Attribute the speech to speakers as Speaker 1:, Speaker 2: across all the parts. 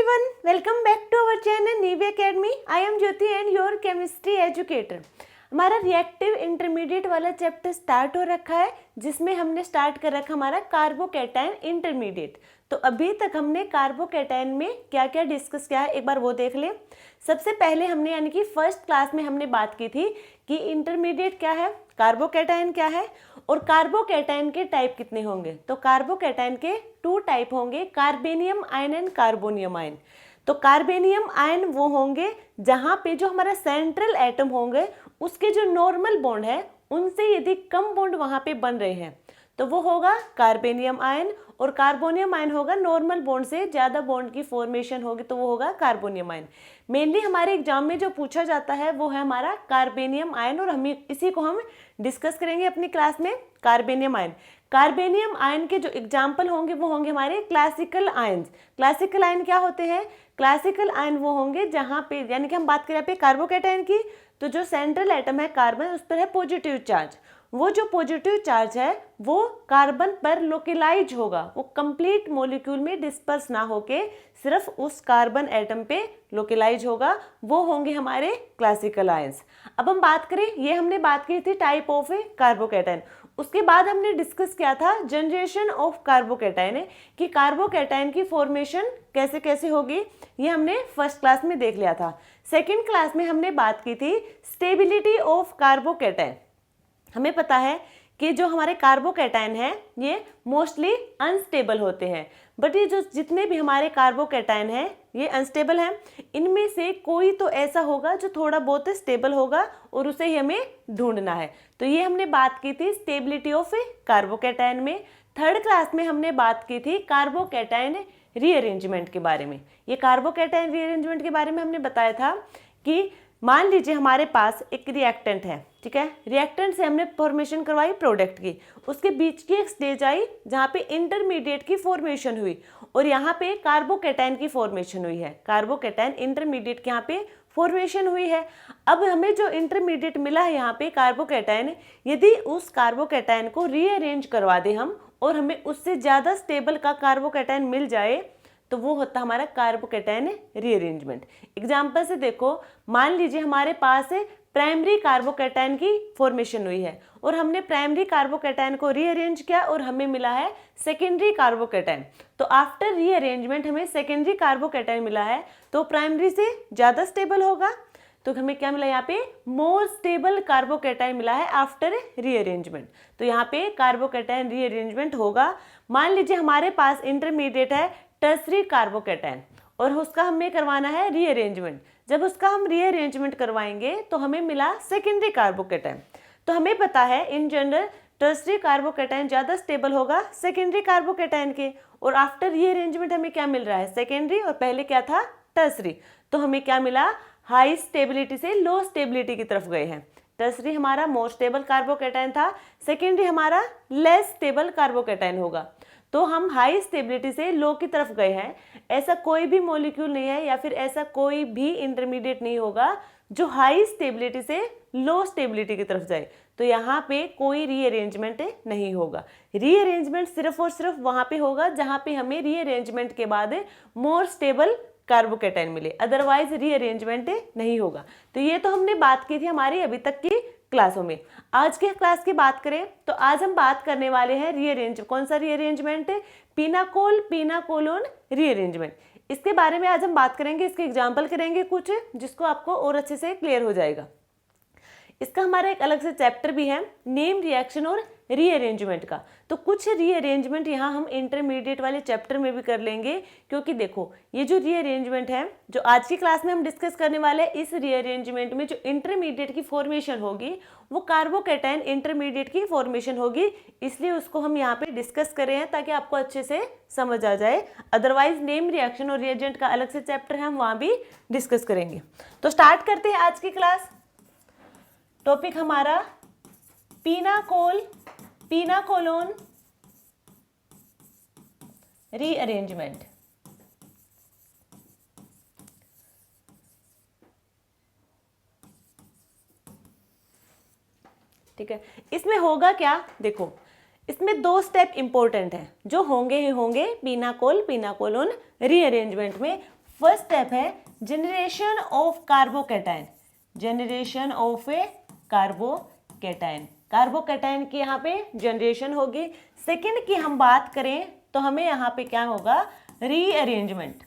Speaker 1: everyone, welcome back to our channel Nivy Academy. I am Jyoti and your chemistry educator. हमारा reactive intermediate वाला chapter start हो रखा है, जिसमें हमने स्टार्ट कर रखा हमारा कार्बोकैटायन इंटरमीडिएट। तो अभी तक हमने कार्बोकैटायन में क्या क्या डिस्कस किया है एक बार वो देख लें। सबसे पहले हमने यानी कि फर्स्ट क्लास में हमने बात की थी कि इंटरमीडिएट क्या है, कार्बोकैटायन क्या है और कार्बोकैटायन के टाइप कितने होंगे। तो कार्बोकैटायन के 2 टाइप होंगे, कार्बेनियम आयन एंड कार्बोनियम आयन। तो कार्बेनियम आयन वो होंगे जहाँ पे जो हमारा सेंट्रल एटम होंगे उसके जो नॉर्मल बॉन्ड है उनसे यदि कम बॉन्ड वहाँ पे बन रहे हैं तो वो होगा कार्बेनियम आयन, और कार्बोनियम आयन होगा नॉर्मल बॉन्ड से ज़्यादा बॉन्ड की फॉर्मेशन होगी तो वो होगा कार्बोनियम आयन। मेनली हमारे एग्जाम में जो पूछा जाता है वो है हमारा कार्बेनियम आयन, और हम इसी को हम डिस्कस करेंगे अपनी क्लास में। कार्बेनियम आयन, कार्बेनियम आयन के जो एग्जाम्पल होंगे वो होंगे हमारे क्लासिकल आयन। क्लासिकल आयन क्या होते हैं? क्लासिकल आयन वो होंगे जहाँ पे यानी कि हम बात करें यहाँ पे कार्बोकैटायन की, तो जो सेंट्रल एटम है कार्बन उस पर है पॉजिटिव चार्ज। वो जो पॉजिटिव चार्ज है वो कार्बन पर लोकेलाइज होगा, वो कंप्लीट मॉलिक्यूल में डिस्पर्स ना होके सिर्फ उस कार्बन एटम पे लोकेलाइज होगा, वो होंगे हमारे क्लासिकल आयंस। अब हम बात करें, ये हमने बात की थी टाइप ऑफ ए कार्बोकैटायन। उसके बाद हमने डिस्कस किया था जनरेशन ऑफ कार्बोकैटायन, कि कार्बोकैटायन की फॉर्मेशन कैसे कैसे होगी, ये हमने फर्स्ट क्लास में देख लिया था। सेकेंड क्लास में हमने बात की थी स्टेबिलिटी ऑफ कार्बोकैटायन। हमें पता है कि जो हमारे कार्बोकैटायन हैं ये मोस्टली अनस्टेबल होते हैं, बट ये जो जितने भी हमारे कार्बोकैटायन हैं ये अनस्टेबल हैं। इनमें से कोई तो ऐसा होगा जो थोड़ा बहुत स्टेबल होगा और उसे ही हमें ढूंढना है। तो ये हमने बात की थी स्टेबिलिटी ऑफ कार्बोकैटायन में। थर्ड क्लास में हमने बात की थी कार्बोकैटायन रीअरेंजमेंट के बारे में। ये कार्बोकैटायन रीअरेंजमेंट के बारे में हमने बताया था कि मान लीजिए हमारे पास एक रिएक्टेंट है, ठीक है, रिएक्टेंट से हमने फॉर्मेशन करवाई प्रोडक्ट की, उसके बीच की एक स्टेज आई जहाँ पे इंटरमीडिएट की फॉर्मेशन हुई और यहाँ पे कार्बोकैटायन की फॉर्मेशन हुई है। कार्बोकैटायन इंटरमीडिएट के यहाँ पे फॉर्मेशन हुई है। अब हमें जो इंटरमीडिएट मिला है यहाँ पे कार्बोकैटायन, यदि उस कार्बोकैटायन को रीअरेंज करवा दें हम और हमें उससे ज़्यादा स्टेबल का कार्बोकैटायन मिल जाए तो वो होता हमारा कार्बोकैटायन रीअरेंजमेंट। एग्जाम्पल से देखो, मान लीजिए हमारे पास प्राइमरी कार्बोकैटायन की फॉर्मेशन हुई है और हमने प्राइमरी कार्बोकैटायन को रीअरेंज किया और हमें मिला है सेकेंडरी कार्बोकैटायन। तो आफ्टर रीअरेंजमेंट हमें सेकेंडरी कार्बोकैटायन मिला है तो प्राइमरी से ज़्यादा स्टेबल होगा, तो हमें क्या मिला यहाँ पे? मोर स्टेबल कार्बोकैटायन मिला है आफ्टर रीअरेंजमेंट। तो यहाँ पे कार्बोकैटायन रीअरेंजमेंट होगा। मान लीजिए हमारे पास इंटरमीडिएट है टर्सरी कार्बोकैटायन और उसका हमें करवाना है रीअरेंजमेंट। जब उसका हम रीअरेंजमेंट करवाएंगे तो हमें मिला सेकेंडरी कार्बोकैटायन। तो हमें पता है इन जनरल टर्सरी कार्बोकैटायन ज़्यादा स्टेबल होगा सेकेंडरी कार्बोकैटायन के, और आफ्टर रीअरेंजमेंट हमें क्या मिल रहा है? सेकेंडरी, और पहले क्या था? टर्सरी। तो हमें क्या मिला? हाई स्टेबिलिटी से लो स्टेबिलिटी की तरफ गए हैं। टर्सरी हमारा मोर स्टेबल कार्बोकैटायन था, सेकेंडरी हमारा लेस स्टेबल कार्बोकैटायन होगा। तो हम हाई स्टेबिलिटी से लो की तरफ गए हैं। ऐसा कोई भी मॉलिक्यूल नहीं है या फिर ऐसा कोई भी इंटरमीडिएट नहीं होगा जो हाई स्टेबिलिटी से लो स्टेबिलिटी की तरफ जाए। तो यहाँ पे कोई रीअरेंजमेंट नहीं होगा। रीअरेंजमेंट सिर्फ और सिर्फ वहाँ पे होगा जहाँ पे हमें रीअरेंजमेंट के बाद मोर स्टेबल कार्बोकैटायन मिले, अदरवाइज रीअरेंजमेंट नहीं होगा। तो ये तो हमने बात की थी हमारी अभी तक की क्लासों में। आज के क्लास की बात करें तो आज हम बात करने वाले हैं रीअरेंज। कौन सा रीअरेंजमेंट? Pinacol पिनाकोलोन rearrangement. इसके बारे में आज हम बात करेंगे, इसके एग्जाम्पल करेंगे कुछ, जिसको आपको और अच्छे से क्लियर हो जाएगा। इसका हमारा एक अलग से चैप्टर भी है, नेम रिएक्शन और रीअरेंजमेंट का। तो कुछ रीअरेंजमेंट यहाँ हम इंटरमीडिएट वाले चैप्टर में भी कर लेंगे, क्योंकि देखो ये जो रीअरेंजमेंट है जो आज की क्लास में हम डिस्कस करने वाले हैं, इस रीअरेंजमेंट में जो इंटरमीडिएट की फॉर्मेशन होगी वो कार्बोकैटायन इंटरमीडिएट की फॉर्मेशन होगी, इसलिए उसको हम यहाँ पे डिस्कस कर रहे हैं ताकि आपको अच्छे से समझ आ जाए। अदरवाइज नेम रिएक्शन और रिएजेंट का अलग से चैप्टर है, हम वहाँ भी डिस्कस करेंगे। तो स्टार्ट करते हैं आज की क्लास। टॉपिक हमारा पिनाकोल पिनाकोलोन रीअरेंजमेंट। ठीक है, इसमें होगा क्या? देखो इसमें 2 स्टेप इंपॉर्टेंट हैं जो होंगे ही होंगे पिनाकोल पिनाकोलोन रीअरेंजमेंट में। फर्स्ट स्टेप है generation of carbocation, generation of A carbocation, carbocation की यहाँ पे जनरेशन होगी। सेकंड की हम बात करें तो हमें यहाँ पे क्या होगा, रीअरेंजमेंट,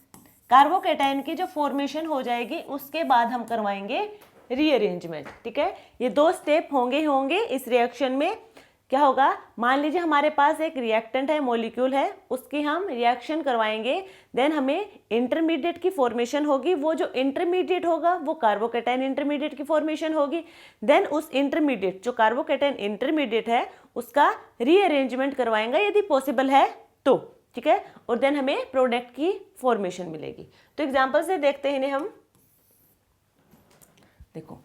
Speaker 1: कार्बोकैटायन की जो फॉर्मेशन हो जाएगी उसके बाद हम करवाएंगे रीअरेंजमेंट। ठीक है, ये दो स्टेप होंगे इस रिएक्शन में। क्या होगा, मान लीजिए हमारे पास एक रिएक्टेंट है, मॉलिक्यूल है, उसकी हम रिएक्शन करवाएंगे, देन हमें इंटरमीडिएट की फॉर्मेशन होगी। वो जो इंटरमीडिएट होगा वो कार्बोकैटायन इंटरमीडिएट की फॉर्मेशन होगी। देन उस इंटरमीडिएट जो कार्बोकैटायन इंटरमीडिएट है उसका रीअरेंजमेंट करवाएंगे यदि पॉसिबल है तो। ठीक है, और देन हमें प्रोडक्ट की फॉर्मेशन मिलेगी। तो एग्जाम्पल से देखते हैं इन्हें हम। देखो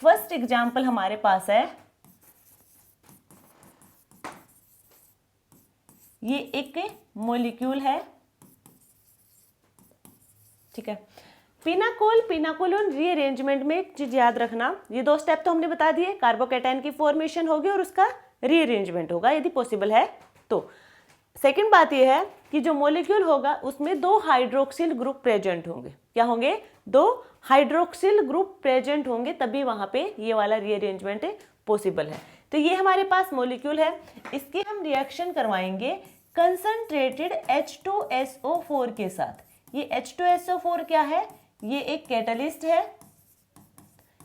Speaker 1: फर्स्ट एग्जाम्पल हमारे पास है, ये एक मॉलिक्यूल है। ठीक है, पिनाकोलोन रीअरेंजमेंट में एक चीज याद रखना, ये दो स्टेप तो हमने बता दिए, कार्बोकैटायन की फॉर्मेशन होगी और उसका रीअरेंजमेंट होगा यदि पॉसिबल है तो। सेकंड बात यह है कि जो मॉलिक्यूल होगा उसमें दो हाइड्रोक्सिल ग्रुप प्रेजेंट होंगे। क्या होंगे, दो हाइड्रोक्सिल ग्रुप प्रेजेंट होंगे, तभी वहां पे ये वाला रीअरेंजमेंट पॉसिबल है। तो ये हमारे पास मॉलिक्यूल है, इसकी हम रिएक्शन करवाएंगे कंसंट्रेटेड H2SO4 के साथ। ये H2SO4 क्या है, ये एक कैटलिस्ट है।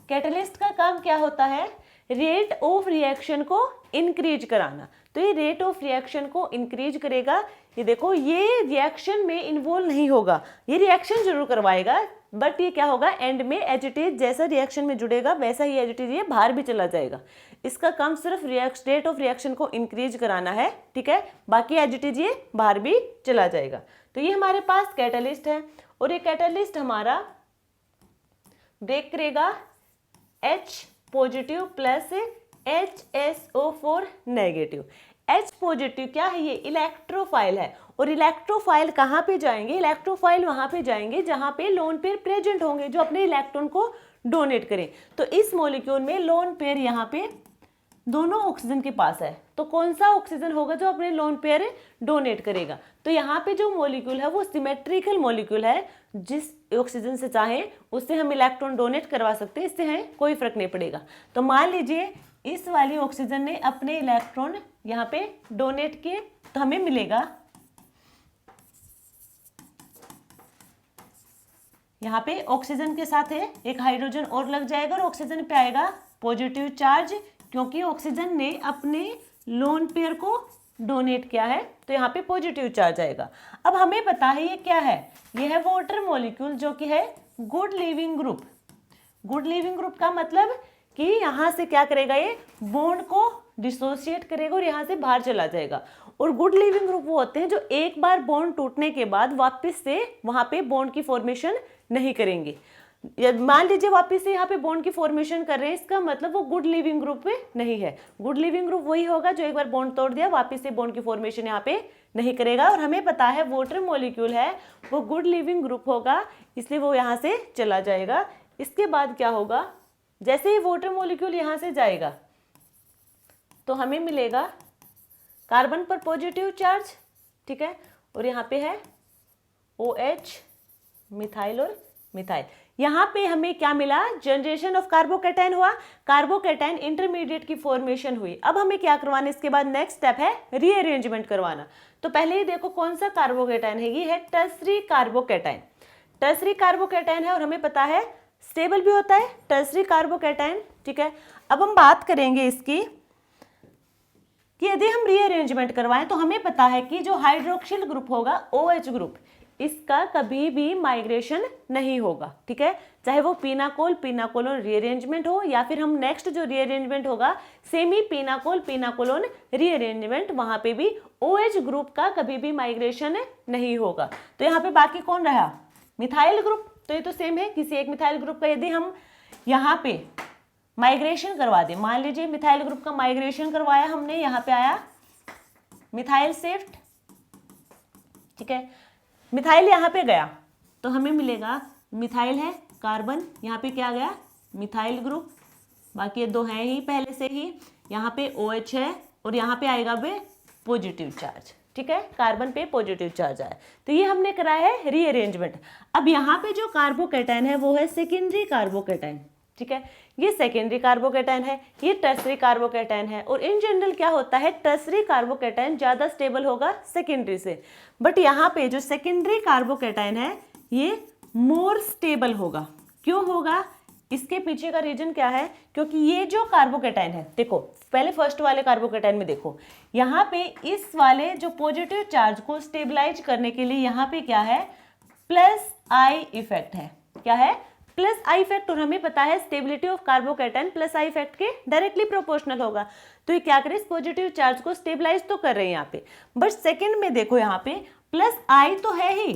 Speaker 1: कैटलिस्ट का काम क्या होता है, रेट ऑफ रिएक्शन को इंक्रीज कराना। तो ये रेट ऑफ रिएक्शन को इंक्रीज करेगा। ये देखो, ये रिएक्शन में इन्वॉल्व नहीं होगा, ये रिएक्शन जरूर करवाएगा, बट ये क्या होगा, एंड में एज इट इज जैसा रिएक्शन में जुड़ेगा वैसा ही एज इट इज ये बाहर भी चला जाएगा। इसका काम सिर्फ रेट ऑफ रिएक्शन को इंक्रीज कराना है। ठीक है, बाकी एज इट इज ये बाहर भी चला जाएगा। तो ये हमारे पास कैटलिस्ट है और ये कैटलिस्ट हमारा ब्रेक करेगा H positive plus HSO4 negative. H positive क्या है, ये इलेक्ट्रोफाइल है, और इलेक्ट्रोफाइल कहाँ पे जाएंगे, इलेक्ट्रोफाइल वहां पे जाएंगे जहां पे लोन पेयर प्रेजेंट होंगे जो अपने इलेक्ट्रॉन को डोनेट करें। तो इस मॉलिक्यूल में लोन पेयर यहाँ पे दोनों ऑक्सीजन के पास है, तो कौन सा ऑक्सीजन होगा जो अपने लोन पेयर डोनेट करेगा। तो यहाँ पे जो मॉलिक्यूल है वो सिमेट्रिकल मॉलिक्यूल है, जिस ऑक्सीजन से चाहे उससे हम इलेक्ट्रॉन डोनेट करवा सकते हैं, इससे हमें कोई फर्क नहीं पड़ेगा। तो मान लीजिए इस वाली ऑक्सीजन ने अपने इलेक्ट्रॉन यहाँ पे डोनेट किए, तो हमें मिलेगा यहाँ पे ऑक्सीजन के साथ है एक हाइड्रोजन और लग जाएगा और ऑक्सीजन पे आएगा पॉजिटिव चार्ज, क्योंकि ऑक्सीजन ने अपने लोन पेयर को डोनेट किया है, तो यहाँ पे पॉजिटिव चार्ज आएगा। अब हमें पता है ये क्या है, ये है वाटर मॉलिक्यूल जो कि है good leaving group. Good leaving group का मतलब कि यहाँ से क्या करेगा, ये बॉन्ड को डिसोसिएट करेगा और यहाँ से बाहर चला जाएगा। और गुड लिविंग ग्रुप वो होते हैं जो एक बार बॉन्ड टूटने के बाद वापस से वहाँ पे बॉन्ड की फॉर्मेशन नहीं करेंगे। मान लीजिए वापस से यहाँ पे बॉन्ड की फॉर्मेशन कर रहे हैं, इसका मतलब वो गुड लिविंग ग्रुप में नहीं है। गुड लिविंग ग्रुप वही होगा जो एक बार बॉन्ड तोड़ दिया वापस से बॉन्ड की फॉर्मेशन यहाँ पे नहीं करेगा। और हमें पता है वाटर मॉलिक्यूल है वो गुड लिविंग ग्रुप होगा, इसलिए वो यहाँ से चला जाएगा। इसके बाद क्या होगा, जैसे ही वाटर मॉलिक्यूल यहाँ से जाएगा तो हमें मिलेगा कार्बन पर पॉजिटिव चार्ज। ठीक है, और यहाँ पे है OH मिथाइल और मिथाइल। यहाँ पे हमें क्या मिला, जनरेशन ऑफ कार्बोकैटायन हुआ, कार्बोकैटायन इंटरमीडिएट की फॉर्मेशन हुई। अब हमें क्या करवाना, इसके बाद नेक्स्ट स्टेप है रीअरेंजमेंट करवाना। तो पहले ही देखो कौन सा कार्बोकैटायन है, ये है टर्सरी कार्बोकैटायन। टर्सरी कार्बोकैटायन है और हमें पता है स्टेबल भी होता है टर्सरी कार्बोकैटायन। ठीक है, अब हम बात करेंगे इसकी कि यदि हम रीअरेंजमेंट करवाएं तो हमें पता है कि जो हाइड्रोक्सिल ग्रुप होगा OH ग्रुप, इसका कभी भी माइग्रेशन नहीं होगा। ठीक है, चाहे वो पिनाकोलोन रीअरेंजमेंट हो या फिर हम नेक्स्ट जो रीअरेंजमेंट होगा सेमी पिनाकोलोन रीअरेंजमेंट, वहां पे भी OH ग्रुप का कभी भी माइग्रेशन नहीं होगा। तो यहाँ पे बाकी कौन रहा, मिथाइल ग्रुप। तो ये तो सेम है, किसी एक मिथाइल ग्रुप का यदि हम यहाँ पे माइग्रेशन करवा दें, मान लीजिए मिथाइल ग्रुप का माइग्रेशन करवाया हमने, यहाँ पे आया मिथाइल शिफ्ट। ठीक है, मिथाइल यहाँ पे गया तो हमें मिलेगा मिथाइल है कार्बन, यहाँ पे क्या गया मिथाइल ग्रुप, बाकी ये दो हैं ही पहले से ही। यहाँ पे OH है और यहाँ पे आएगा भी पॉजिटिव चार्ज। ठीक है, कार्बन पे पॉजिटिव चार्ज आया, तो ये हमने कराया है रीअरेंजमेंट। अब यहाँ पे जो कार्बोकैटायन है वो है सेकेंडरी कार्बोकैटायन, ठीक है, ये सेकेंडरी कार्बोकैटायन है, ये टर्सरी कार्बोकैटायन है। और इन जनरल क्या होता है, टर्सरी कार्बोकैटायन ज़्यादा स्टेबल होगा सेकेंडरी से, बट यहाँ पे जो सेकेंडरी कार्बोकैटायन है ये मोर स्टेबल होगा। क्यों होगा, इसके पीछे का रीजन क्या है, क्योंकि ये जो कार्बोकैटायन है, देखो पहले फर्स्ट वाले कार्बोकैटायन में देखो, यहाँ पे इस वाले जो पॉजिटिव चार्ज को स्टेबलाइज करने के लिए यहाँ पे क्या है, प्लस आई इफेक्ट है। क्या है, प्लस आई इफेक्ट। और हमें पता है stability of carbocation plus I effect के डायरेक्टली प्रोपोर्शनल होगा। तो ये क्या करे, इस पॉजिटिव चार्ज को स्टेबलाइज तो कर रहे हैं यहाँ पे, बट सेकेंड में देखो यहाँ पे प्लस आई तो है ही,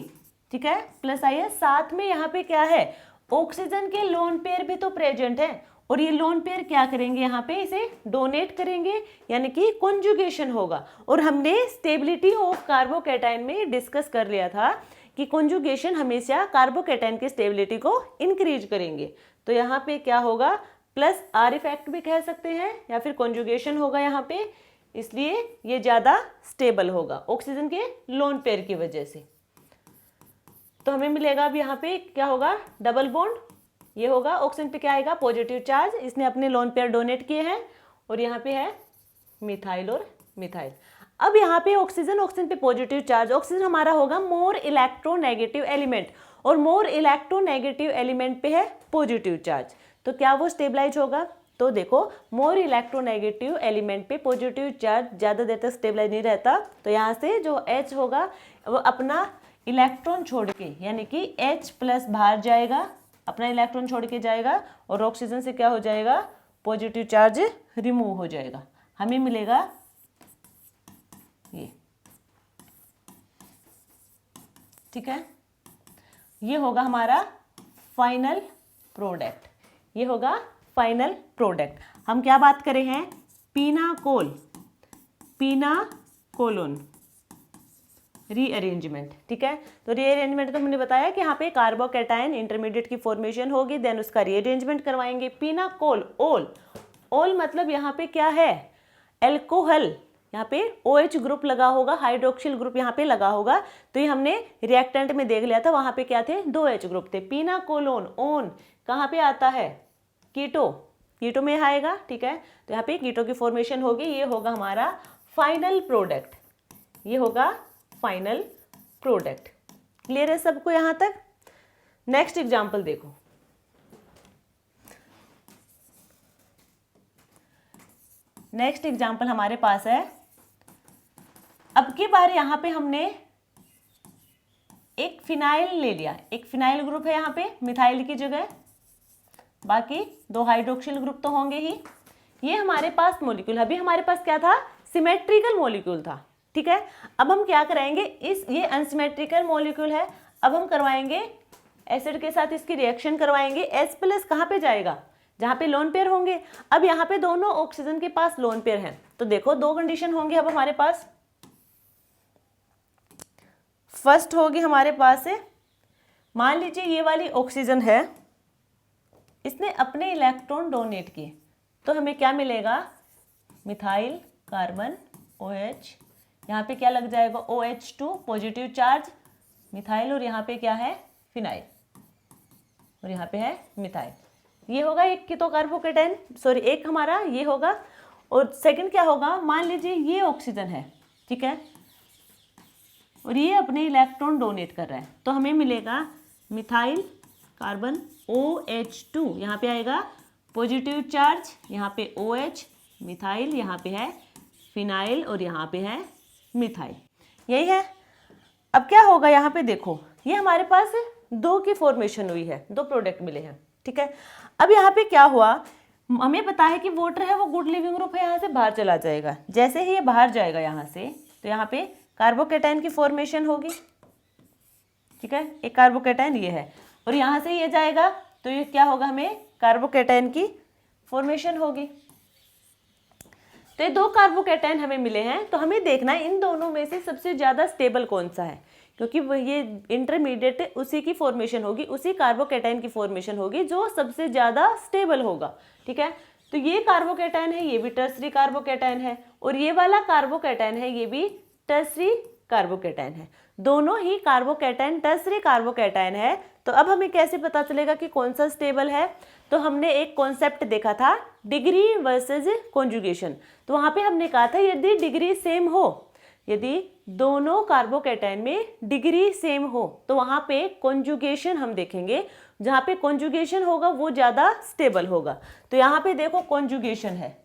Speaker 1: ठीक है, प्लस आई है, साथ में यहाँ पे क्या है, ऑक्सीजन के लोन पेयर भी तो प्रेजेंट है। और ये लोन पेयर क्या करेंगे, यहाँ पे इसे डोनेट करेंगे, यानी कि कॉन्जुगेशन होगा। और हमने स्टेबिलिटी ऑफ कार्बोकैटायन में डिस्कस कर लिया था कि कॉन्जुगेशन हमेशा कार्बोकैटायन की स्टेबिलिटी को इंक्रीज करेंगे। तो यहाँ पे क्या होगा, प्लस आर इफेक्ट भी कह सकते हैं, या फिर कॉन्जुगेशन होगा यहाँ पे, इसलिए ये ज़्यादा स्टेबल होगा ऑक्सीजन के लोन पेयर की वजह से। तो हमें मिलेगा अब यहाँ पे क्या होगा, डबल बॉन्ड, ये होगा, ऑक्सीजन पे क्या आएगा, पॉजिटिव चार्ज, इसने अपने लोन पेयर डोनेट किए हैं, और यहाँ पे है मिथाइल और मिथाइल। अब यहाँ पे ऑक्सीजन पे पॉजिटिव चार्ज, ऑक्सीजन हमारा होगा मोर इलेक्ट्रोनेगेटिव एलिमेंट, और मोर इलेक्ट्रोनेगेटिव एलिमेंट पे है पॉजिटिव चार्ज, तो क्या वो स्टेबलाइज होगा। तो देखो मोर इलेक्ट्रोनेगेटिव एलिमेंट पे पॉजिटिव चार्ज ज़्यादा देर तक स्टेबलाइज नहीं रहता, तो यहाँ से जो H होगा वो अपना इलेक्ट्रॉन छोड़ के, यानी कि H+ बाहर जाएगा, अपना इलेक्ट्रॉन छोड़ के जाएगा, और ऑक्सीजन से क्या हो जाएगा, पॉजिटिव चार्ज रिमूव हो जाएगा, हमें मिलेगा ये, ठीक है, ये होगा हमारा फाइनल प्रोडक्ट, ये होगा फाइनल प्रोडक्ट। हम क्या बात करें हैं, पीनाकोल, पीनाकोलोन रीअरेंजमेंट, ठीक है। तो रीअरेंजमेंट तो हमने बताया कि यहाँ पे कार्बोकैटायन इंटरमीडिएट की फॉर्मेशन होगी, देन उसका रीअरेंजमेंट करवाएंगे। पीनाकोल, ओल मतलब यहाँ पे क्या है, एल्कोहल, यहाँ पे OH ग्रुप लगा होगा, हाइड्रोक्सिल ग्रुप यहाँ पे लगा होगा, तो ये हमने रिएक्टेंट में देख लिया था, वहाँ पे क्या थे, 2 H ग्रुप थे। पीनाकोलोन, ओन कहाँ पे आता है, कीटो में आएगा, ठीक है, तो यहाँ पे कीटो की फॉर्मेशन होगी, ये होगा हमारा फाइनल प्रोडक्ट, ये होगा फाइनल प्रोडक्ट। क्लियर है सबको यहाँ तक। नेक्स्ट एग्जाम्पल देखो, नेक्स्ट एग्जाम्पल हमारे पास है, अब की बार यहाँ पे हमने एक फिनाइल ले लिया, एक फिनाइल ग्रुप है यहाँ पे मिथाइल की जगह, बाकी 2 हाइड्रोक्सिल ग्रुप तो होंगे ही। ये हमारे पास मॉलिक्यूल, अभी हमारे पास क्या था, सिमेट्रिकल मॉलिक्यूल था, ठीक है। अब हम क्या कराएंगे, ये अनसिमेट्रिकल मॉलिक्यूल है, अब हम करवाएंगे एसिड के साथ इसकी रिएक्शन करवाएंगे। H+ कहाँ पे जाएगा, जहाँ पे लोन पेयर होंगे। अब यहाँ पे दोनों ऑक्सीजन के पास लोन पेयर हैं, तो देखो 2 कंडीशन होंगे अब हमारे पास। फर्स्ट होगी हमारे पास है, मान लीजिए ये वाली ऑक्सीजन है, इसने अपने इलेक्ट्रॉन डोनेट किए, तो हमें क्या मिलेगा, मिथाइल कार्बन OH, यहाँ पे क्या लग जाएगा, OH2 पॉजिटिव चार्ज मिथाइल, और यहाँ पे क्या है, फिनाइल, और यहाँ पे है मिथाइल। ये होगा एक कीटो कार्बोकैटायन, सॉरी एक हमारा ये होगा। और सेकंड क्या होगा, मान लीजिए ये ऑक्सीजन है, ठीक है, और ये अपने इलेक्ट्रॉन डोनेट कर रहा है, तो हमें मिलेगा मिथाइल कार्बन OH2, यहाँ पे आएगा पॉजिटिव चार्ज, यहाँ पे OH, मिथाइल, यहाँ पे है फिनाइल, और यहाँ पे है मिथाइल, यही है। अब क्या होगा, यहाँ पे देखो ये हमारे पास 2 की फॉर्मेशन हुई है, 2 प्रोडक्ट मिले हैं, ठीक है। अब यहाँ पे क्या हुआ, हमें पता है कि वाटर है वो गुड लिविंग ग्रुप है, यहाँ से बाहर चला जाएगा। जैसे ही ये बाहर जाएगा यहाँ से, तो यहाँ पे कार्बोकैटायन की फॉर्मेशन होगी, ठीक है, एक कार्बोकैटायन ये है, और यहाँ से ये जाएगा, तो ये क्या होगा, हमें कार्बोकैटायन की फॉर्मेशन होगी। तो ये 2 कार्बोकैटायन हमें मिले हैं, तो हमें देखना है इन दोनों में से सबसे ज़्यादा स्टेबल कौन सा है, क्योंकि ये इंटरमीडिएट उसी की फॉर्मेशन होगी, उसी कार्बोकैटायन की फॉर्मेशन होगी जो सबसे ज़्यादा स्टेबल होगा, ठीक है। तो ये कार्बोकैटायन है, ये भी टर्सरी कार्बोकैटायन है, और ये वाला कार्बोकैटायन है, ये भी टर्सरी कार्बोकैटायन है, दोनों ही कार्बोकैटायन टर्सरी कार्बोकैटायन है। तो अब हमें कैसे पता चलेगा कि कौन सा स्टेबल है? तो हमने एक कॉन्सेप्ट देखा था, डिग्री वर्सेस कॉन्जुगेशन। तो वहाँ पे हमने कहा था यदि डिग्री सेम हो, यदि दोनों कार्बोकैटायन में डिग्री सेम हो तो वहाँ पे कॉन्जुगेशन हम देखेंगे, जहाँ पे कॉन्जुगेशन होगा वो ज़्यादा स्टेबल होगा। तो यहाँ पे देखो कॉन्जुगेशन है,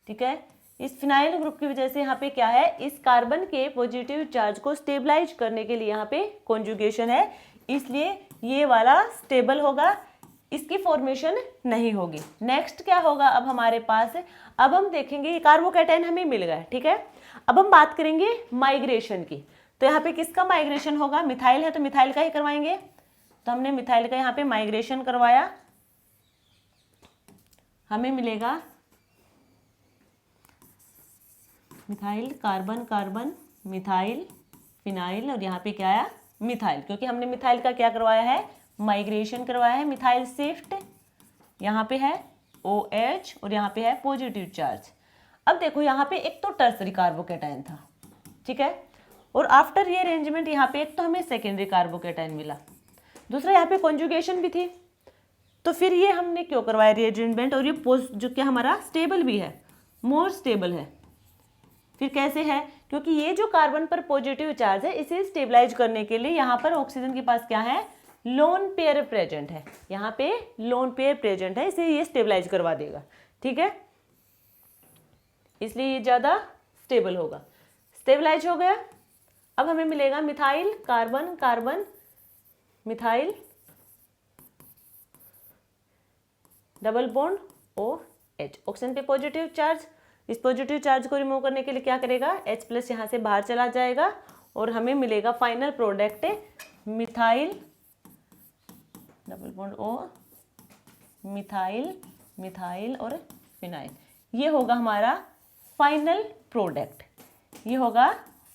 Speaker 1: ठीक है। इस फिनाइल ग्रुप की वजह से यहाँ पे क्या है, इस कार्बन के पॉजिटिव चार्ज को स्टेबलाइज करने के लिए यहाँ पे कॉन्जुगेशन है, इसलिए ये वाला स्टेबल होगा, इसकी फॉर्मेशन नहीं होगी। नेक्स्ट क्या होगा अब हमारे पास, अब हम देखेंगे ये कार्बोकैटायन हमें मिल गया, ठीक है। अब हम बात करेंगे माइग्रेशन की। तो यहाँ पे किसका माइग्रेशन होगा, मिथाइल है तो मिथाइल का ही करवाएंगे। तो हमने मिथाइल का यहाँ पे माइग्रेशन करवाया, हमें मिलेगा methyl carbon carbon methyl phenyl, और यहाँ पे क्या आया, मिथाइल, क्योंकि हमने मिथाइल का क्या करवाया है, माइग्रेशन करवाया है। मिथाइल शिफ्ट, यहाँ पे है OH और यहाँ पे है पॉजिटिव चार्ज। अब देखो यहाँ पे एक तो टर्सरी कार्बोकैटायन था, ठीक है, और आफ्टर रीअरेंजमेंट यहाँ पे एक तो हमें सेकेंडरी कार्बोकैटायन मिला, दूसरा यहाँ पे कॉन्जुगेशन भी थी। तो फिर ये हमने क्यों करवाया रीअरेंजमेंट, और ये जो क्या हमारा स्टेबल भी है, मोर स्टेबल है। फिर कैसे है, क्योंकि ये जो कार्बन पर पॉजिटिव चार्ज है इसे स्टेबलाइज करने के लिए यहाँ पर ऑक्सीजन के पास क्या है, लोन पेयर प्रेजेंट है, यहाँ पे लोन पेयर प्रेजेंट है, इसे ये स्टेबलाइज करवा देगा, ठीक है, इसलिए ये ज़्यादा स्टेबल होगा। स्टेबलाइज हो गया। अब हमें मिलेगा methyl carbon carbon methyl double bond OH, oxygen पे पॉजिटिव चार्ज, इस पॉजिटिव चार्ज को रिमूव करने के लिए क्या करेगा, H+ यहाँ से बाहर चला जाएगा और हमें मिलेगा final product methyl double bond O, methyl methyl और फिनाइल। ये होगा हमारा फाइनल प्रोडक्ट, ये होगा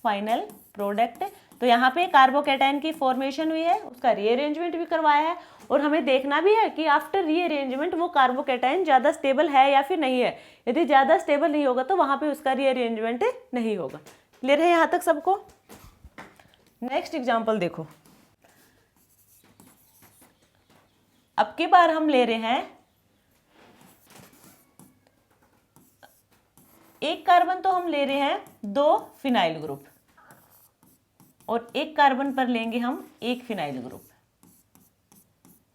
Speaker 1: फाइनल प्रोडक्ट। तो यहाँ पे कार्बोकैटायन की फॉर्मेशन हुई है, उसका रीअरेंजमेंट भी करवाया है, और हमें देखना भी है कि आफ्टर रीअरेंजमेंट वो कार्बोकैटायन ज़्यादा स्टेबल है या फिर नहीं है। यदि ज़्यादा स्टेबल नहीं होगा तो वहाँ पे उसका रीअरेंजमेंट नहीं होगा। क्लियर है यहाँ तक सबको? नेक्स्ट एग्जाम्पल देखो, अब की बार हम ले रहे हैं एक कार्बन, तो हम ले रहे हैं 2 फिनाइल ग्रुप, और एक कार्बन पर लेंगे हम एक फिनाइल ग्रुप,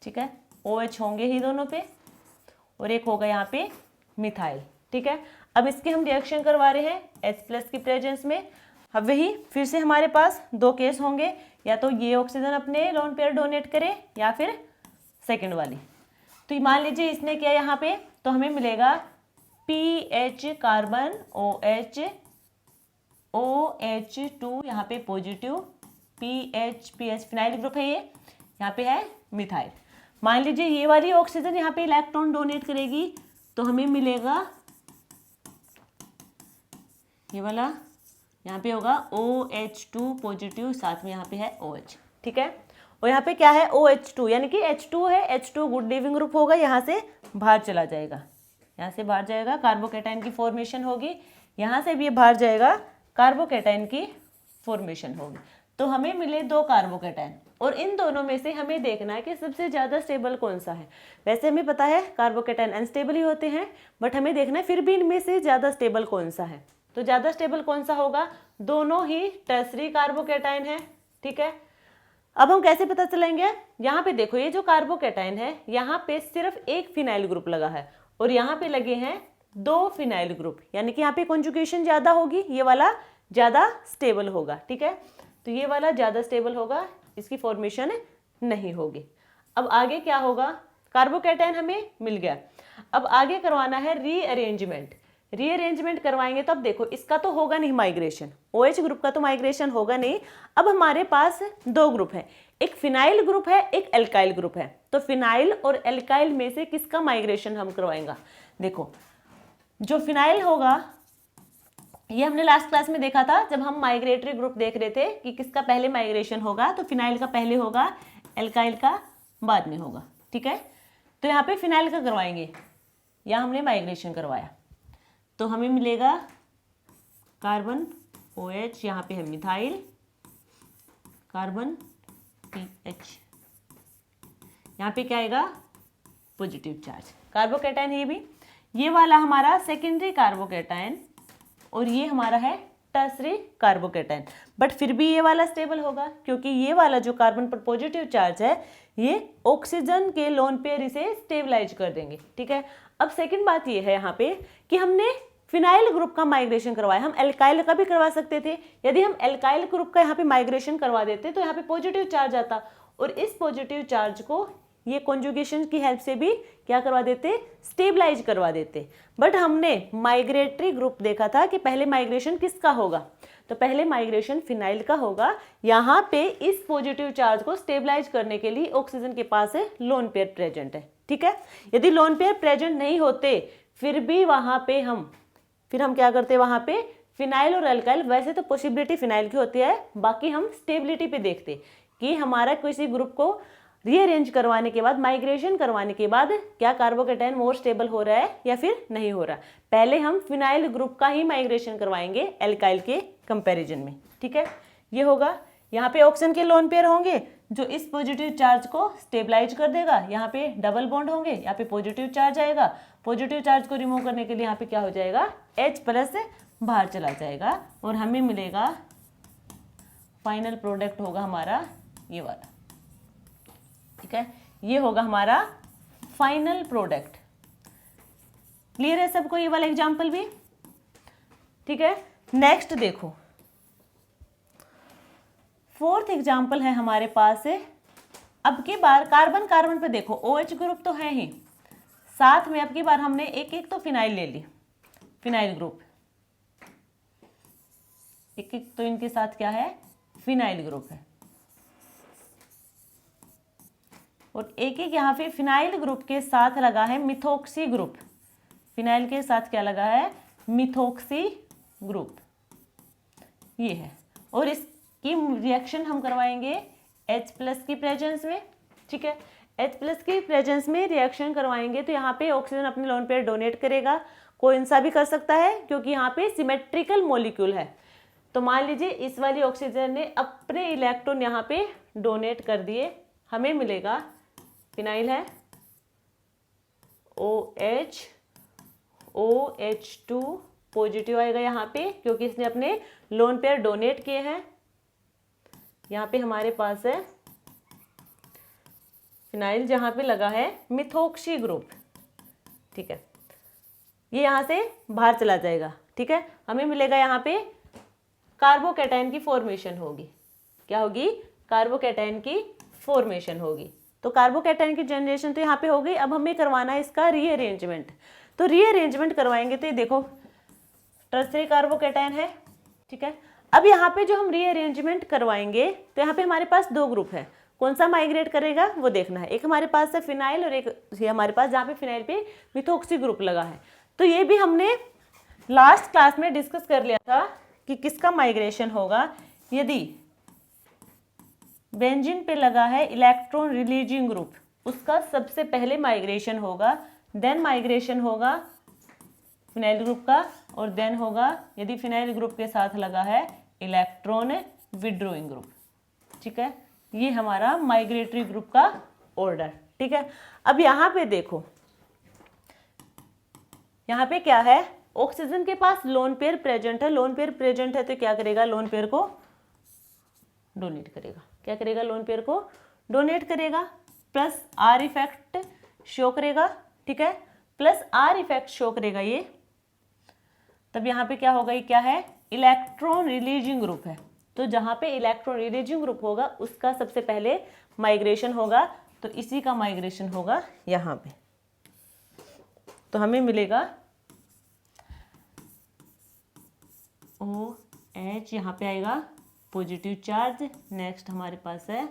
Speaker 1: ठीक है, OH होंगे ही दोनों पे, और एक होगा यहाँ पे मिथाइल, ठीक है। अब इसके हम रिएक्शन करवा रहे हैं H+ की प्रेजेंस में। अब वही फिर से हमारे पास 2 केस होंगे, या तो ये ऑक्सीजन अपने लोन पेयर डोनेट करे या फिर सेकंड वाली। तो मान लीजिए इसने किया यहाँ पे, तो हमें मिलेगा PH कार्बन OH OH2 यहाँ पे पॉजिटिव, PH फिनाइल ग्रुप है, ये यहाँ पे है मिथाइल। मान लीजिए ये वाली ऑक्सीजन यहाँ पे इलेक्ट्रॉन डोनेट करेगी, तो हमें मिलेगा ये वाला, यहाँ पे होगा OH2 पॉजिटिव, साथ में यहाँ पे है OH, ठीक है। और यहाँ पे क्या है, OH2 यानी कि H2 है, H2 गुड लीविंग ग्रुप होगा, यहाँ से बाहर चला जाएगा, यहाँ से बाहर जाएगा, कार्बोकैटायन की फॉर्मेशन होगी, यहाँ से भी ये बाहर जाएगा, कार्बोकैटायन की फॉर्मेशन होगी। तो हमें मिले 2 कार्बोकैटायन, और इन दोनों में से हमें देखना है कि सबसे ज़्यादा स्टेबल कौन सा है। वैसे हमें पता है कार्बोकैटायन अनस्टेबल ही होते हैं, बट हमें देखना है फिर भी इनमें से ज़्यादा स्टेबल कौन सा है। तो ज़्यादा स्टेबल कौन सा होगा, दोनों ही टर्सरी कार्बोकैटायन है, ठीक है। अब हम कैसे पता चलेंगे, यहाँ पे देखो ये जो कार्बोकैटायन है यहाँ पे सिर्फ एक फिनाइल ग्रुप लगा है, और यहाँ पे लगे हैं 2 फिनाइल ग्रुप, यानी कि यहाँ पे कॉन्जुगेशन ज़्यादा होगी, ये वाला ज़्यादा स्टेबल होगा, ठीक है। तो ये वाला ज़्यादा स्टेबल होगा, इसकी फॉर्मेशन नहीं होगी। अब आगे क्या होगा, कार्बोकैटायन हमें मिल गया, अब आगे करवाना है रीअरेंजमेंट। रीअरेंजमेंट करवाएंगे तो अब देखो इसका तो होगा नहीं माइग्रेशन, OH ग्रुप का तो माइग्रेशन होगा नहीं। अब हमारे पास 2 ग्रुप है, एक फिनाइल ग्रुप है, एक एल्काइल ग्रुप है। तो फिनाइल और एल्काइल में से किसका माइग्रेशन हम करवाएंगे? देखो जो फिनाइल होगा, ये हमने लास्ट क्लास में देखा था जब हम माइग्रेटरी ग्रुप देख रहे थे कि किसका पहले माइग्रेशन होगा, तो फिनाइल का पहले होगा, एल्काइल का बाद में होगा, ठीक है। तो यहाँ पे फिनाइल का करवाएंगे, या हमने माइग्रेशन करवाया, तो हमें मिलेगा कार्बन OH, यहाँ पे है मिथाइल कार्बन PH, यहाँ पे क्या आएगा पॉजिटिव चार्ज। कार्बोकैटायन ये वाला हमारा सेकेंडरी कार्बोकैटायन और ये हमारा है टर्सरी कार्बोकैटायन। बट फिर भी ये वाला स्टेबल होगा क्योंकि ये वाला जो कार्बन पर पॉजिटिव चार्ज है ये ऑक्सीजन के लोन पेयर इसे स्टेबलाइज कर देंगे। ठीक है, अब सेकंड बात ये है यहाँ पे कि हमने फिनाइल ग्रुप का माइग्रेशन करवाया, हम एल्काइल का भी करवा सकते थे। यदि हम एल्काइल ग्रुप का यहाँ पे माइग्रेशन करवा देते तो यहाँ पे पॉजिटिव चार्ज आता और इस पॉजिटिव चार्ज को ये कॉन्जुगेशन की हेल्प से भी क्या करवा देते, स्टेबलाइज करवा देते। बट हमने माइग्रेटरी ग्रुप देखा था कि पहले माइग्रेशन किसका होगा, तो पहले माइग्रेशन फिनाइल का होगा। यहाँ पे इस पॉजिटिव चार्ज को स्टेबलाइज करने के लिए ऑक्सीजन के पास है लोन पेयर प्रेजेंट है। ठीक है, यदि लोन पेयर प्रेजेंट नहीं होते फिर भी वहाँ पे हम क्या करते, वहाँ पे फिनाइल और अल्काइल, वैसे तो पॉसिबिलिटी फिनाइल की होती है, बाकी हम स्टेबिलिटी पे देखते कि हमारा किसी ग्रुप को रीअरेंज करवाने के बाद, माइग्रेशन करवाने के बाद क्या कार्बोकैटायन मोर स्टेबल हो रहा है या फिर नहीं हो रहा। पहले हम फिनाइल ग्रुप का ही माइग्रेशन करवाएंगे एल्काइल के कंपैरिजन में। ठीक है, ये होगा। यहाँ पे ऑक्सीजन के लोन पेयर होंगे जो इस पॉजिटिव चार्ज को स्टेबलाइज कर देगा। यहाँ पे डबल बॉन्ड होंगे, यहाँ पे पॉजिटिव चार्ज आएगा। पॉजिटिव चार्ज को रिमूव करने के लिए यहाँ पे क्या हो जाएगा, H+ बाहर चला जाएगा और हमें मिलेगा फाइनल प्रोडक्ट होगा हमारा ये वाला। ठीक है, ये होगा हमारा फाइनल प्रोडक्ट। क्लियर है सबको ये वाला एग्जाम्पल भी? ठीक है, नेक्स्ट देखो, फोर्थ एग्जाम्पल है हमारे पास है। अब की बार कार्बन कार्बन पे देखो, OH ग्रुप तो है ही, साथ में अब की बार हमने एक एक तो फिनाइल ले ली, फिनाइल ग्रुप, एक एक तो इनके साथ क्या है, फिनाइल ग्रुप है। और एक एक यहाँ पे फिनाइल ग्रुप के साथ लगा है मिथोक्सी ग्रुप। फिनाइल के साथ क्या लगा है, मिथोक्सी ग्रुप, ये है। और इसकी रिएक्शन हम करवाएंगे H+ की प्रेजेंस में। ठीक है, H+ की प्रेजेंस में रिएक्शन करवाएंगे तो यहाँ पे ऑक्सीजन अपने लोन पेयर डोनेट करेगा। कोई सा भी कर सकता है क्योंकि यहाँ पे सिमेट्रिकल मॉलिक्यूल है। तो मान लीजिए इस वाली ऑक्सीजन ने अपने इलेक्ट्रॉन यहाँ पे डोनेट कर दिए, हमें मिलेगा फिनाइल है OH, OH2 पॉजिटिव आएगा यहाँ पे क्योंकि इसने अपने लोन पेयर डोनेट किए हैं। यहाँ पे हमारे पास है फिनाइल जहाँ पे लगा है मिथोक्सी ग्रुप। ठीक है, ये यहाँ से बाहर चला जाएगा। ठीक है, हमें मिलेगा यहाँ पे कार्बोकैटायन की फॉर्मेशन होगी। क्या होगी, कार्बोकैटायन की फॉर्मेशन होगी। तो कार्बोकैटायन की जनरेशन तो यहाँ पे हो गई। अब हमें करवाना है इसका रीअरेंजमेंट। तो रीअरेंजमेंट करवाएंगे तो ये देखो टर्सरी कार्बोकैटायन है। ठीक है, अब यहाँ पे जो हम रीअरेंजमेंट करवाएंगे तो यहाँ पे हमारे पास दो ग्रुप है, कौन सा माइग्रेट करेगा वो देखना है। एक हमारे पास है फिनाइल और एक ये हमारे पास जहाँ पे फिनाइल पे मिथोक्सी ग्रुप लगा है। तो ये भी हमने लास्ट क्लास में डिस्कस कर लिया था कि किसका माइग्रेशन होगा। यदि बेंजीन पे लगा है इलेक्ट्रॉन रिलीजिंग ग्रुप, उसका सबसे पहले माइग्रेशन होगा, देन माइग्रेशन होगा फिनाइल ग्रुप का, और देन होगा यदि फिनाइल ग्रुप के साथ लगा है इलेक्ट्रॉन विड्रोइंग ग्रुप। ठीक है, ये हमारा माइग्रेटरी ग्रुप का ऑर्डर। ठीक है, अब यहाँ पे देखो, यहाँ पे क्या है, ऑक्सीजन के पास लोन पेयर प्रेजेंट है। लोन पेयर प्रेजेंट है तो क्या करेगा, लोन पेयर को डोनेट करेगा। क्या करेगा, लोन पेयर को डोनेट करेगा, प्लस R इफेक्ट शो करेगा। ठीक है, प्लस R इफेक्ट शो करेगा ये। तब यहाँ पे क्या होगा, ये क्या है, इलेक्ट्रॉन रिलीजिंग ग्रुप है। तो जहाँ पे इलेक्ट्रॉन रिलीजिंग ग्रुप होगा उसका सबसे पहले माइग्रेशन होगा, तो इसी का माइग्रेशन होगा यहाँ पे। तो हमें मिलेगा OH, यहाँ पे आएगा पॉजिटिव चार्ज। नेक्स्ट हमारे पास है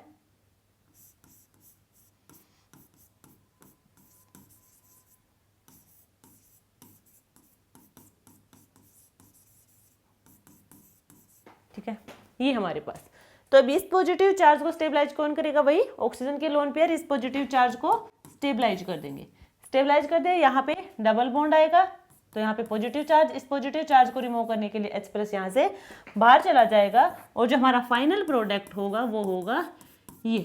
Speaker 1: ठीक है, ये हमारे पास। तो अब इस पॉजिटिव चार्ज को स्टेबलाइज कौन करेगा, वही ऑक्सीजन के लोन पेयर इस पॉजिटिव चार्ज को स्टेबलाइज कर देंगे। स्टेबलाइज कर दे, यहाँ पे डबल बॉन्ड आएगा तो यहाँ पे पॉजिटिव चार्ज, इस पॉजिटिव चार्ज को रिमूव करने के लिए H प्लस यहाँ से बाहर चला जाएगा और जो हमारा फाइनल प्रोडक्ट होगा वो होगा ये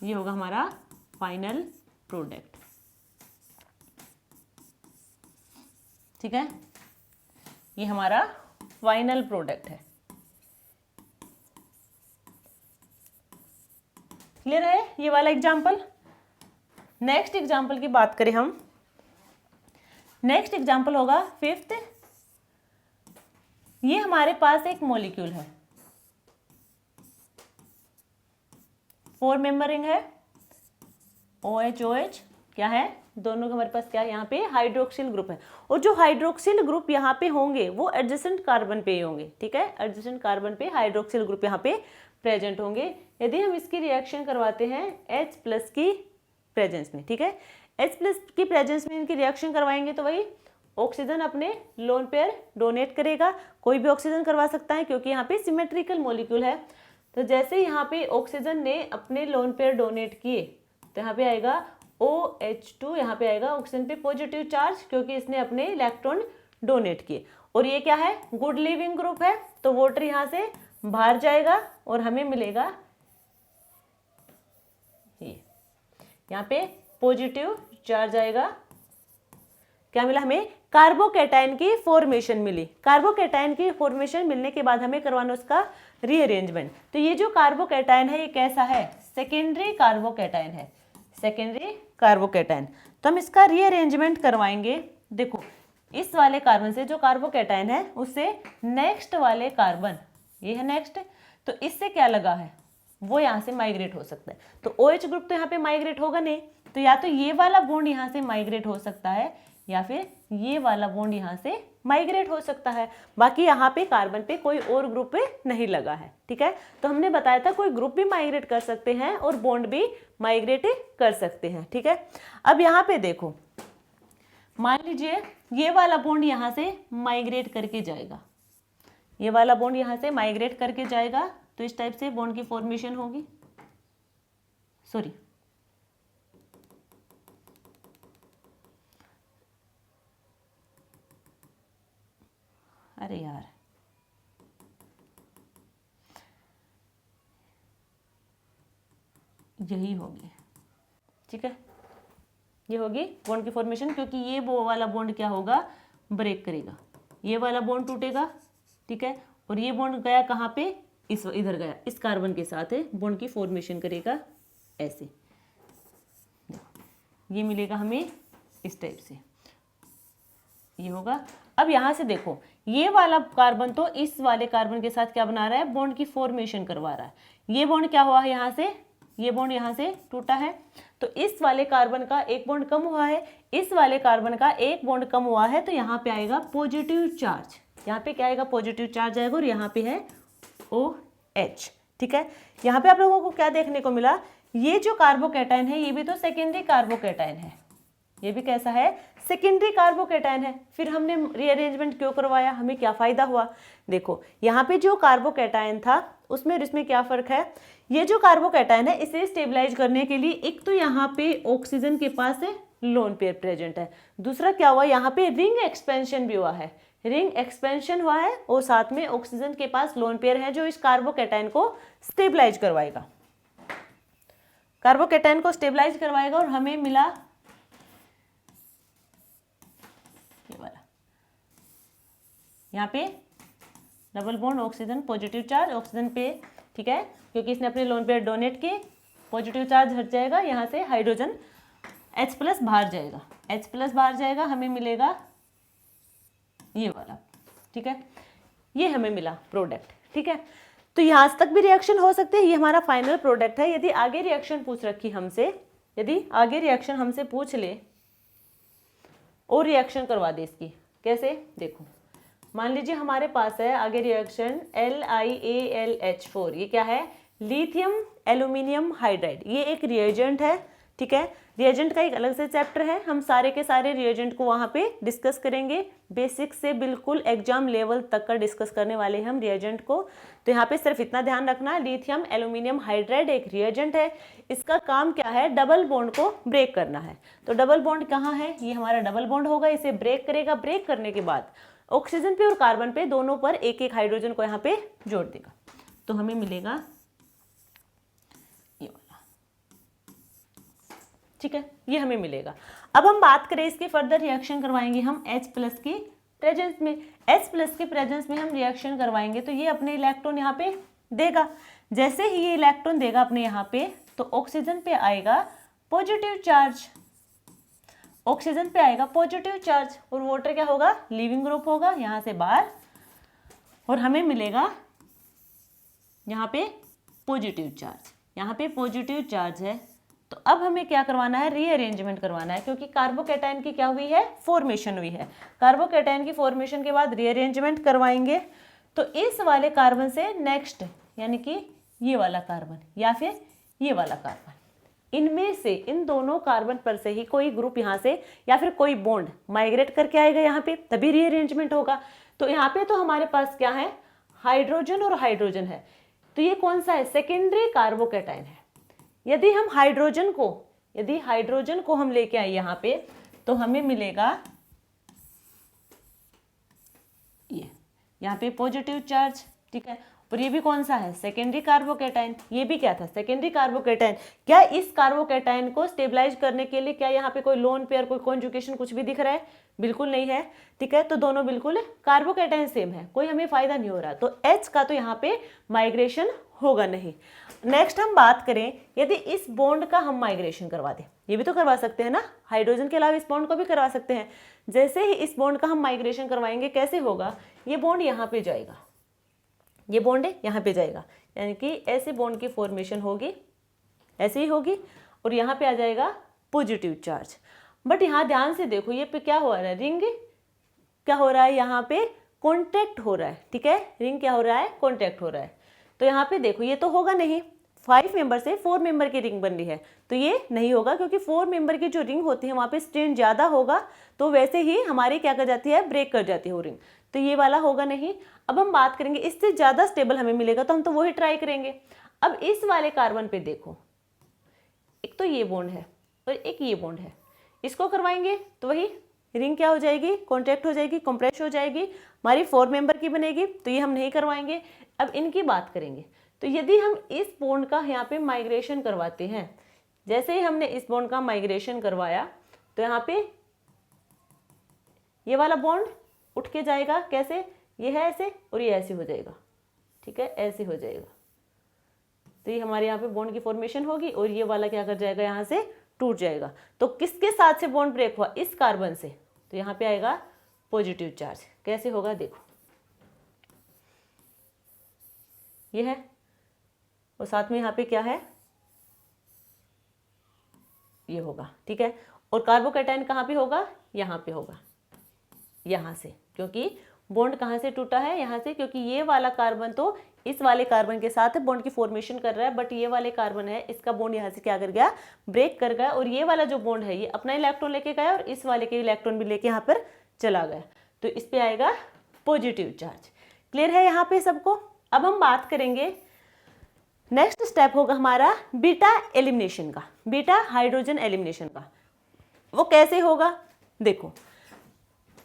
Speaker 1: होगा हमारा फाइनल प्रोडक्ट। ठीक है, ये हमारा फाइनल प्रोडक्ट है। क्लियर है ये वाला एग्जाम्पल। नेक्स्ट एग्जाम्पल की बात करें हम, नेक्स्ट एग्जाम्पल होगा 5th। ये हमारे पास एक मॉलिक्यूल है, 4 मेंबर रिंग है, OH OH क्या है, दोनों के हमारे पास क्या है, यहाँ पे हाइड्रोक्सिल ग्रुप है। और जो हाइड्रोक्सिल ग्रुप यहाँ पे होंगे वो एडजेसेंट कार्बन पे ही होंगे। ठीक है, एडजेसेंट कार्बन पे हाइड्रोक्सिल ग्रुप यहाँ पे प्रेजेंट होंगे। यदि हम इसकी रिएक्शन करवाते हैं H प्लस की प्रेजेंस में, ठीक है, H प्लस की प्रेजेंस में इनकी रिएक्शन करवाएंगे तो वही ऑक्सीजन अपने लोन पेयर डोनेट करेगा। कोई भी ऑक्सीजन करवा सकता है क्योंकि यहाँ पे सिमेट्रिकल मॉलिक्यूल है। तो जैसे यहाँ पे ऑक्सीजन ने अपने लोन पेयर डोनेट किए तो यहाँ पे आएगा OH2, यहाँ पे आएगा ऑक्सीजन पे पॉजिटिव चार्ज क्योंकि इसने अपने इलेक्ट्रॉन डोनेट किए। और ये क्या है, गुड लिविंग ग्रुप है, तो वाटर यहाँ से बाहर जाएगा और हमें मिलेगा ये, यहाँ पे पॉजिटिव चार्ज आएगा। क्या मिला हमें, कार्बोकैटायन की फॉर्मेशन मिली। कार्बोकैटायन की फॉर्मेशन मिलने के बाद हमें करवाना उसका रीअरेंजमेंट। तो ये जो कार्बोकैटायन है ये कैसा है, सेकेंडरी कार्बोकैटायन है, सेकेंडरी कार्बोकैटायन। तो हम इसका रीअरेंजमेंट करवाएंगे। देखो इस वाले कार्बन से जो कार्बोकैटायन है उससे नेक्स्ट वाले कार्बन, ये है नेक्स्ट, तो इससे क्या लगा है वो यहाँ से माइग्रेट हो सकता है। तो OH ग्रुप तो यहाँ पे माइग्रेट होगा नहीं, तो या तो ये वाला बॉन्ड यहाँ से माइग्रेट हो सकता है या फिर ये वाला बॉन्ड यहाँ से माइग्रेट हो सकता है। बाकी यहाँ पे कार्बन पे कोई और ग्रुप पे नहीं लगा है। ठीक है, तो हमने बताया था कोई ग्रुप भी माइग्रेट कर सकते हैं और बॉन्ड भी माइग्रेट कर सकते हैं। ठीक है, अब यहाँ पे देखो, मान लीजिए ये वाला बॉन्ड यहाँ से माइग्रेट करके जाएगा, ये वाला बॉन्ड यहाँ से माइग्रेट करके जाएगा, तो इस टाइप से बॉन्ड की फॉर्मेशन होगी। सॉरी, अरे यार, यही होगी। ठीक है, ये होगी बॉन्ड की फॉर्मेशन, क्योंकि ये वो वाला बॉन्ड क्या होगा, ब्रेक करेगा, ये वाला बॉन्ड टूटेगा। ठीक है, और ये बॉन्ड गया कहाँ पे, इस इधर गया, इस कार्बन के साथ है, बॉन्ड की फॉर्मेशन करेगा ऐसे, ये मिलेगा हमें इस टाइप से, ये होगा। अब यहाँ से देखो, ये वाला कार्बन तो इस वाले कार्बन के साथ क्या बना रहा है, बॉन्ड की फॉर्मेशन करवा रहा है। ये बॉन्ड क्या हुआ है, यहाँ से ये बॉन्ड यहाँ से टूटा है, तो इस वाले कार्बन का एक बॉन्ड कम हुआ है, इस वाले कार्बन का एक बॉन्ड कम हुआ है, तो यहाँ पे आएगा पॉजिटिव चार्ज। यहाँ पे क्या आएगा, पॉजिटिव चार्ज आएगा, और यहाँ पे है OH। ठीक है, यहाँ पे आप लोगों को क्या देखने को मिला, ये जो कार्बोकैटायन है ये भी तो सेकेंडरी कार्बोकैटायन है, ये भी कैसा है, सेकेंडरी कार्बोकैटायन है। फिर हमने रीअरेंजमेंट क्यों करवाया, हमें क्या फायदा हुआ। देखो यहाँ पे जो कार्बोकैटायन था उसमें और इसमें क्या फर्क है, ये जो कार्बोकैटायन है इसे स्टेबलाइज करने के लिए एक तो यहाँ पे ऑक्सीजन के पास है लोन पेयर प्रेजेंट है, दूसरा क्या हुआ, यहाँ पे रिंग एक्सपेंशन भी हुआ है, रिंग एक्सपेंशन हुआ है, और साथ में ऑक्सीजन के पास लोन पेयर है जो इस कार्बोकैटायन को स्टेबलाइज करवाएगा, कार्बोकैटायन को स्टेबलाइज करवाएगा, और हमें मिला ये वाला, यहाँ पे double bond oxygen positive charge oxygen पे। ठीक है, क्योंकि इसने अपने लोन पेयर डोनेट किए, पॉजिटिव चार्ज हट जाएगा, यहाँ से हाइड्रोजन H प्लस बाहर जाएगा, H प्लस बाहर जाएगा, हमें मिलेगा ये वाला। ठीक है, ये हमें मिला प्रोडक्ट। ठीक है, तो यहाँ तक भी रिएक्शन हो सकते हैं, ये हमारा फाइनल प्रोडक्ट है। यदि आगे रिएक्शन पूछ रखी हमसे, यदि आगे रिएक्शन हमसे पूछ ले और रिएक्शन करवा दे इसकी, कैसे, देखो मान लीजिए हमारे पास है आगे रिएक्शन LiAlH4, ये क्या है, लिथियम एल्यूमिनियम हाइड्राइड, ये एक रिएजेंट है। ठीक है। रिएजेंट का एक अलग से चैप्टर है, हम सारे के सारे रिएजेंट को वहाँ पे डिस्कस करेंगे, बेसिक से बिल्कुल एग्जाम लेवल तक का डिस्कस करने वाले हैं हम रिएजेंट को। तो यहाँ पे सिर्फ इतना ध्यान रखना, लिथियम एल्यूमिनियम हाइड्राइड एक रिएजेंट है, इसका काम क्या है, डबल बॉन्ड को ब्रेक करना है। तो डबल बॉन्ड कहाँ है, ये हमारा डबल बॉन्ड होगा, इसे ब्रेक करेगा, ब्रेक करने के बाद ऑक्सीजन पे और कार्बन पे दोनों पर एक एक हाइड्रोजन को यहाँ पे जोड़ देगा, तो हमें मिलेगा ये वाला, ठीक है, ये हमें मिलेगा। अब हम बात करें इसकी फर्दर रिएक्शन करवाएंगे हम H+ की प्रेजेंस में, H+ के प्रेजेंस में हम रिएक्शन करवाएंगे तो ये अपने इलेक्ट्रॉन यहाँ पे देगा। जैसे ही ये इलेक्ट्रॉन देगा अपने यहाँ पे, तो ऑक्सीजन पे आएगा पॉजिटिव चार्ज, ऑक्सीजन पे आएगा पॉजिटिव चार्ज, और वाटर क्या होगा, लिविंग ग्रुप होगा यहाँ से बाहर, और हमें मिलेगा यहाँ पे पॉजिटिव चार्ज, यहाँ पे पॉजिटिव चार्ज है। तो अब हमें क्या करवाना है, रीअरेंजमेंट करवाना है, क्योंकि कार्बोकैटायन की क्या हुई है, फॉर्मेशन हुई है। कार्बोकैटायन की फॉर्मेशन के बाद रीअरेंजमेंट करवाएंगे, तो इस वाले कार्बन से नेक्स्ट, यानी कि ये वाला कार्बन या फिर ये वाला कार्बन, इनमें से इन दोनों कार्बन पर से ही कोई ग्रुप यहाँ से या फिर कोई बॉन्ड माइग्रेट करके आएगा यहाँ पे, तभी रीअरेंजमेंट होगा। तो यहाँ पे तो हमारे पास क्या है, हाइड्रोजन और हाइड्रोजन है, तो ये कौन सा है, सेकेंडरी कार्बोकैटायन है। यदि हाइड्रोजन को हम लेके आए यहाँ पे, तो हमें मिलेगा ये यहाँ पे पॉजिटिव चार्ज, ठीक है, और ये भी कौन सा है, सेकेंडरी कार्बोकैटायन। ये भी क्या था, सेकेंडरी कार्बोकैटायन। क्या इस कार्बोकैटायन को स्टेबलाइज करने के लिए क्या यहाँ पे कोई लोन पेयर, कोई कॉन्जुगेशन कुछ भी दिख रहा है, बिल्कुल नहीं है, ठीक है। तो दोनों बिल्कुल कार्बोकैटायन सेम है, कोई हमें फायदा नहीं हो रहा, तो H का तो यहाँ पे माइग्रेशन होगा नहीं। नेक्स्ट हम बात करें, यदि इस बॉन्ड का हम माइग्रेशन करवा दें, ये भी तो करवा सकते हैं ना, हाइड्रोजन के अलावा इस बॉन्ड को भी करवा सकते हैं। जैसे ही इस बॉन्ड का हम माइग्रेशन करवाएंगे, कैसे होगा, ये बॉन्ड यहाँ पे जाएगा, ये बॉन्ड है यहाँ पे जाएगा, यानी कि ऐसे बॉन्ड की फॉर्मेशन होगी, ऐसे ही होगी, और यहाँ पे आ जाएगा पॉजिटिव चार्ज। बट यहाँ ध्यान से देखो, ये पे क्या हो रहा है, रिंग क्या हो रहा है, यहाँ पे कॉन्टैक्ट हो रहा है, ठीक है, रिंग क्या हो रहा है, कॉन्टैक्ट हो रहा है। तो यहाँ पे देखो, ये तो होगा नहीं, 5 मेंबर से 4 मेंबर की रिंग बन रही है, तो ये नहीं होगा, क्योंकि 4 मेंबर की जो रिंग होती है वहाँ पे स्ट्रेन ज़्यादा होगा, तो वैसे ही हमारी क्या कर जाती है, ब्रेक कर जाती है वो रिंग, तो ये वाला होगा नहीं। अब हम बात करेंगे, इससे ज़्यादा स्टेबल हमें मिलेगा, तो हम तो वही ट्राई करेंगे। अब इस वाले कार्बन पे देखो, एक तो ये बॉन्ड है और एक ये बॉन्ड है, इसको करवाएंगे तो वही रिंग क्या हो जाएगी, कॉन्ट्रैक्ट हो जाएगी, कंप्रेस हो जाएगी, हमारी 4 मेंबर की बनेगी, तो ये हम नहीं करवाएंगे। अब इनकी बात करेंगे, तो यदि हम इस बॉन्ड का यहाँ पे माइग्रेशन करवाते हैं, जैसे ही हमने इस बॉन्ड का माइग्रेशन करवाया, तो यहाँ पे ये वाला बॉन्ड उठ के जाएगा, कैसे, ये है ऐसे और ये ऐसे हो जाएगा, ठीक है, ऐसे हो जाएगा, तो ये हमारे यहाँ पे बॉन्ड की फॉर्मेशन होगी, और ये वाला क्या कर जाएगा, यहाँ से टूट जाएगा। तो किसके साथ से बॉन्ड ब्रेक हुआ, इस कार्बन से, तो यहाँ पे आएगा पॉजिटिव चार्ज। कैसे होगा देखो, ये है, और साथ में यहाँ पे क्या है, ये होगा, ठीक है। और कार्बोकैटायन कहाँ पे होगा, यहाँ पे होगा, यहाँ से, क्योंकि बॉन्ड कहाँ से टूटा है, यहाँ से, क्योंकि ये वाला कार्बन तो इस वाले कार्बन के साथ बॉन्ड की फॉर्मेशन कर रहा है, बट ये वाले कार्बन है, इसका बॉन्ड यहाँ से क्या कर गया, ब्रेक कर गया, और ये वाला जो बॉन्ड है ये अपना इलेक्ट्रॉन लेके गया और इस वाले के इलेक्ट्रॉन भी लेके यहाँ पर चला गया, तो इस पे आएगा पॉजिटिव चार्ज। क्लियर है यहाँ पे सबको। अब हम बात करेंगे, नेक्स्ट स्टेप होगा हमारा बीटा एलिमिनेशन का, बीटा हाइड्रोजन एलिमिनेशन का। वो कैसे होगा देखो,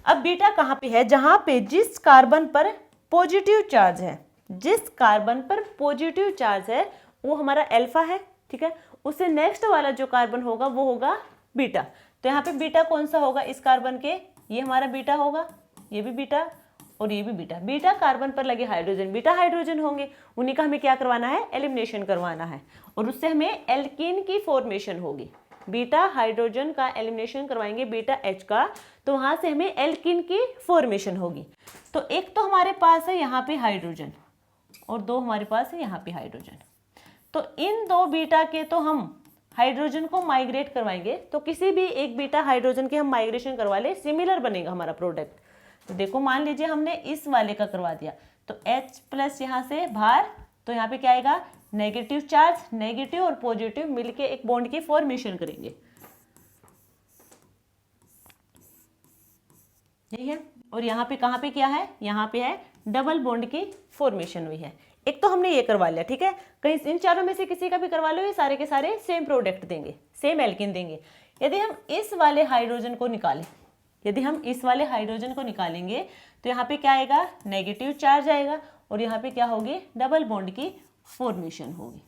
Speaker 1: अब बीटा कहाँ पे है, जहां पे जिस कार्बन पर पॉजिटिव चार्ज है, जिस कार्बन पर पॉजिटिव चार्ज है वो हमारा अल्फा है, ठीक है, उससे नेक्स्ट वाला जो कार्बन होगा वो होगा बीटा। तो यहाँ पे बीटा कौन सा होगा, इस कार्बन के, ये हमारा बीटा होगा, ये भी बीटा और ये भी बीटा। बीटा कार्बन पर लगे हाइड्रोजन बीटा हाइड्रोजन होंगे, उन्हीं का हमें क्या करवाना है, एलिमिनेशन करवाना है, और उससे हमें एल्कीन की फॉर्मेशन होगी। बीटा हाइड्रोजन का एलिमिनेशन करवाएंगे, बीटा H का, तो वहां से हमें एल्कीन की फॉर्मेशन होगी। तो एक तो हमारे पास है यहाँ पे हाइड्रोजन और दो हमारे पास है यहाँ पे हाइड्रोजन, तो इन दो बीटा के तो हम हाइड्रोजन को माइग्रेट करवाएंगे, तो किसी भी एक बीटा हाइड्रोजन के हम माइग्रेशन करवा ले, सिमिलर बनेगा हमारा प्रोडक्ट। तो देखो मान लीजिए हमने इस वाले का करवा दिया, तो H+ यहाँ से बाहर, तो यहाँ पे क्या आएगा, नेगेटिव चार्ज, नेगेटिव और पॉजिटिव मिलके एक बॉन्ड की फॉर्मेशन करेंगे, यही है। और यहाँ पे कहाँ पे क्या है, यहाँ पे है डबल बॉन्ड की फॉर्मेशन हुई है। एक तो हमने ये करवा लिया, ठीक है। कहीं इन चारों में से किसी का भी करवा लो, ये सारे के सारे सेम प्रोडक्ट देंगे, सेम एल्किन देंगे। यदि हम इस वाले हाइड्रोजन को निकालें, यदि हम इस वाले हाइड्रोजन को निकालेंगे तो यहाँ पे क्या आएगा, नेगेटिव चार्ज आएगा और यहाँ पे क्या होगी, डबल बॉन्ड की फॉर्मेशन होगी।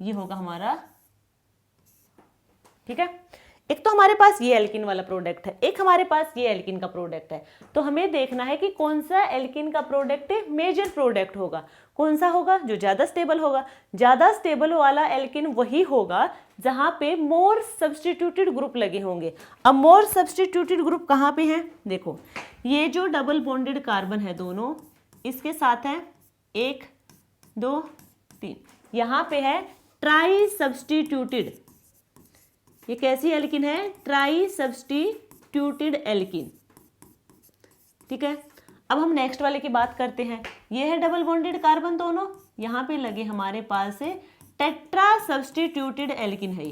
Speaker 1: ये होगा हमारा, ठीक है। एक तो हमारे पास ये एल्किन वाला प्रोडक्ट है, एक हमारे पास ये एल्किन का प्रोडक्ट है। तो हमें देखना है कि कौन सा एल्किन का प्रोडक्ट मेजर प्रोडक्ट होगा, कौन सा होगा, जो ज्यादा स्टेबल होगा। ज्यादा स्टेबल वाला एल्किन वही होगा जहां पे मोर सब्स्टिट्यूटेड ग्रुप लगे होंगे। अब मोर सब्स्टिट्यूटेड ग्रुप कहाँ पे हैं, देखो ये जो डबल बॉन्डेड कार्बन है दोनों, इसके साथ है 1 2 3, यहाँ पे है ट्राई सब्स्टिट्यूटेड। ये कैसी एल्किन है, ट्राई सब्स्टिट्यूटेड एल्किन, ठीक है। अब हम नेक्स्ट वाले की बात करते हैं। ये है डबल बॉन्डेड कार्बन दोनों, यहाँ पे लगे हमारे पास टेट्रा सब्स्टिट्यूटेड एल्किन है।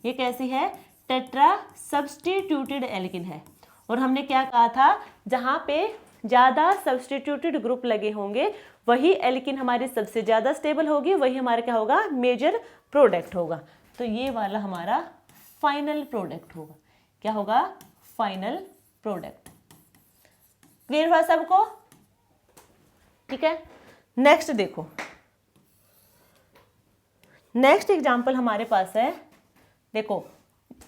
Speaker 1: ये कैसी है, टेट्रा सब्स्टिट्यूटेड एल्किन है। और हमने क्या कहा था, जहाँ पे ज़्यादा सब्स्टिट्यूटेड ग्रुप लगे होंगे वही एल्किन हमारी सबसे ज़्यादा स्टेबल होगी, वही हमारा क्या होगा, मेजर प्रोडक्ट होगा। तो ये वाला हमारा फाइनल प्रोडक्ट होगा। क्या होगा, फाइनल प्रोडक्ट। क्लियर हुआ सबको, ठीक है। नेक्स्ट देखो, नेक्स्ट एग्जांपल हमारे पास है, देखो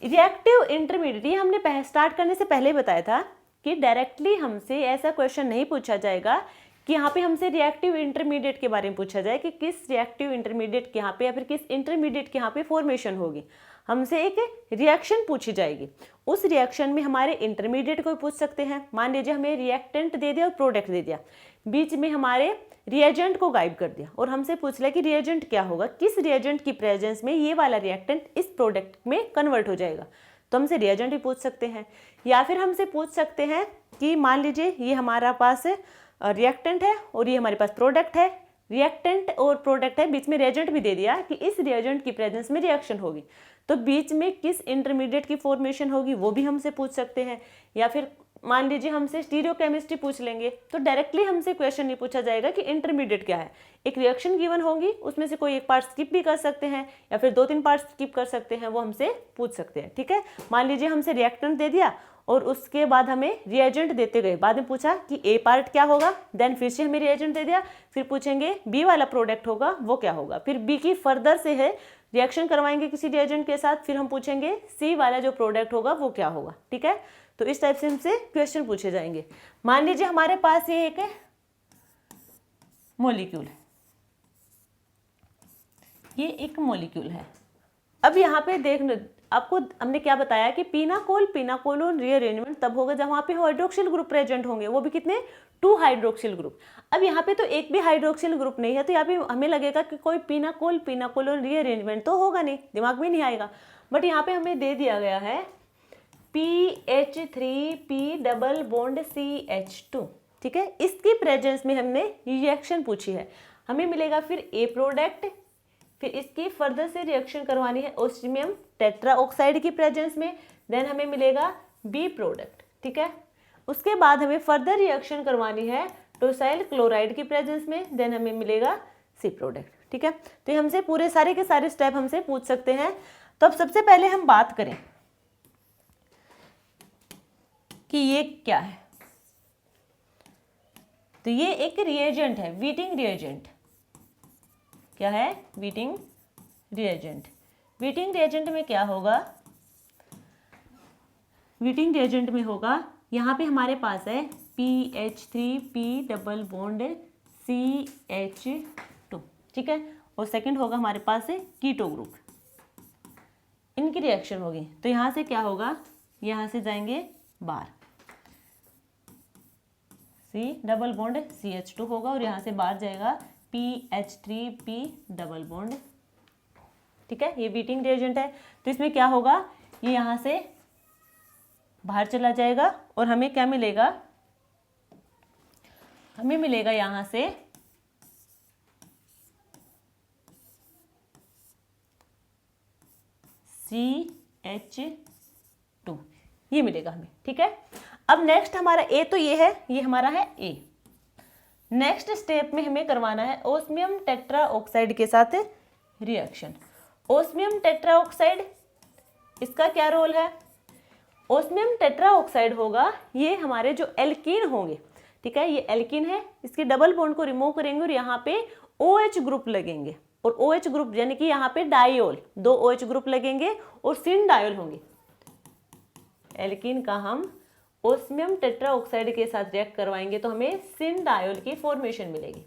Speaker 1: रिएक्टिव इंटरमीडिएट। ये हमने स्टार्ट करने से पहले बताया था कि डायरेक्टली हमसे ऐसा क्वेश्चन नहीं पूछा जाएगा कि यहाँ पे हमसे रिएक्टिव इंटरमीडिएट के बारे में पूछा जाए कि किस रिएक्टिव इंटरमीडिएट के यहाँ पे या फिर किस इंटरमीडिएट के यहाँ पे फॉर्मेशन होगी। हमसे एक रिएक्शन पूछी जाएगी, उस रिएक्शन में हमारे इंटरमीडिएट को पूछ सकते हैं। मान लीजिए हमें रिएक्टेंट दे दिया और प्रोडक्ट दे दिया, बीच में हमारे रिएजेंट को गायब कर दिया और हमसे पूछ लिया कि रिएजेंट क्या होगा, किस रिएजेंट की प्रेजेंस में ये वाला रिएक्टेंट इस प्रोडक्ट में कन्वर्ट हो जाएगा। तो हमसे रिएजेंट भी पूछ सकते हैं, या फिर हमसे पूछ सकते हैं कि मान लीजिए ये हमारा पास रिएक्टेंट है और ये हमारे पास प्रोडक्ट है, रिएक्टेंट और प्रोडक्ट है, बीच में रिएजेंट भी दे दिया कि इस रिएजेंट की प्रेजेंस में रिएक्शन होगी, तो बीच में किस इंटरमीडिएट की फॉर्मेशन होगी वो भी हमसे पूछ सकते हैं। या फिर मान लीजिए हमसे स्टीरियोकेमिस्ट्री पूछ लेंगे, तो डायरेक्टली हमसे क्वेश्चन नहीं पूछा जाएगा कि इंटरमीडिएट क्या है। एक रिएक्शन गिवन होगी, उसमें से कोई एक पार्ट स्किप भी कर सकते हैं या फिर 2-3 पार्ट स्किप कर सकते हैं, वो हमसे पूछ सकते हैं, ठीक है। मान लीजिए हमसे रिएक्टेंट दे दिया और उसके बाद हमें रिएजेंट देते गए, बाद में पूछा कि ए पार्ट क्या होगा, देन फिर से हमें रिएजेंट दे दिया, फिर पूछेंगे बी वाला प्रोडक्ट होगा वो क्या होगा, फिर बी की फर्दर से है रिएक्शन करवाएंगे किसी रिएजेंट के साथ, फिर हम पूछेंगे सी वाला जो प्रोडक्ट होगा वो क्या होगा, ठीक है। तो इस टाइप से हमसे क्वेश्चन पूछे जाएंगे। मान लीजिए हमारे पास ये एक मॉलिक्यूल है, ये एक मॉलिक्यूल है। अब यहाँ पे देख, आपको हमने क्या बताया कि पिनाकोल रीअरेंजमेंट तब होगा जब वहाँ पे हाइड्रोक्सिल ग्रुप प्रेजेंट होंगे, वो भी कितने, 2 हाइड्रोक्सिल ग्रुप। अब यहाँ पे तो एक भी हाइड्रोक्सिल ग्रुप नहीं है, तो यहाँ पे हमें लगेगा कि कोई पिनाकोल रीअरेंजमेंट तो होगा नहीं, दिमाग में नहीं आएगा। बट यहाँ पे हमें दे दिया गया है PH3P डबल बॉन्ड CH2, ठीक है। इसकी प्रेजेंस में हमने रिएक्शन पूछी है, हमें मिलेगा फिर ए प्रोडक्ट, फिर इसकी फर्दर से रिएक्शन करवानी है ऑस्मियम टेट्रा ऑक्साइड की प्रेजेंस में, देन हमें मिलेगा बी प्रोडक्ट, ठीक है। उसके बाद हमें फर्दर रिएक्शन करवानी है टोसाइल क्लोराइड की प्रेजेंस में, देन हमें मिलेगा सी प्रोडक्ट, ठीक है। तो ये हमसे पूरे सारे के सारे स्टेप हमसे पूछ सकते हैं। तो अब सबसे पहले हम बात करें कि ये क्या है, तो ये एक रिएजेंट है, वीटिंग रिएजेंट। क्या है, वीटिंग रिएजेंट। वीटिंग रिएजेंट में क्या होगा, वीटिंग रिएजेंट में होगा, यहाँ पे हमारे पास है PH3P डबल बॉन्ड CH2, ठीक है। और सेकंड होगा हमारे पास है कीटो ग्रुप, इनकी रिएक्शन होगी। तो यहाँ से क्या होगा, यहाँ से जाएंगे बाहर, C डबल बॉन्ड CH2 होगा और यहाँ से बाहर जाएगा PH3P डबल बॉन्ड, ठीक है। ये वीटिंग रिएजेंट है, तो इसमें क्या होगा, ये यहाँ से बाहर चला जाएगा और हमें क्या मिलेगा, हमें मिलेगा यहाँ से CH2 ये मिलेगा हमें, ठीक है। अब नेक्स्ट हमारा ए तो ये है, ये हमारा है ए। नेक्स्ट स्टेप में हमें करवाना है ओस्मियम टेट्रा ऑक्साइड के साथ रिएक्शन। ओस्मियम टेट्रा ऑक्साइड, इसका क्या रोल है? ओस्मियम टेट्रा ऑक्साइड होगा, ये हमारे जो एल्कीन होंगे, ठीक है, ये एल्कीन है, इसके डबल बॉन्ड को रिमूव करेंगे और यहाँ पे OH ग्रुप लगेंगे, और OH ग्रुप यानी कि यहाँ पे डायोल, 2 OH ग्रुप लगेंगे और सिन डायोल होंगे। एल्कीन का हम ओस्मियम टेट्रा ऑक्साइड के साथ रिएक्ट करवाएंगे तो हमें सिन डायोल की फॉर्मेशन मिलेगी।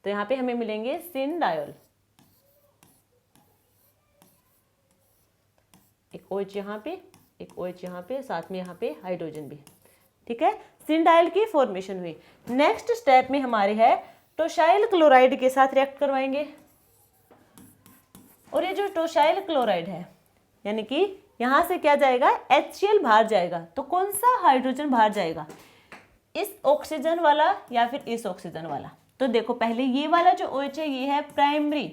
Speaker 1: तो यहाँ पे हमें मिलेंगे सिन डायोल, एक OH यहाँ पे, एक OH यहाँ पे, साथ में यहाँ पे हाइड्रोजन भी, ठीक है। सिन डायोल की फॉर्मेशन हुई। नेक्स्ट स्टेप में हमारे है टोसाइल क्लोराइड के साथ रिएक्ट करवाएंगे, और ये जो टोसाइल क्लोराइड है यानी कि यहाँ से क्या जाएगा, HCl बाहर जाएगा, तो कौन सा हाइड्रोजन बाहर जाएगा, इस ऑक्सीजन वाला या फिर इस ऑक्सीजन वाला। तो देखो पहले ये वाला जो OH है ये है प्राइमरी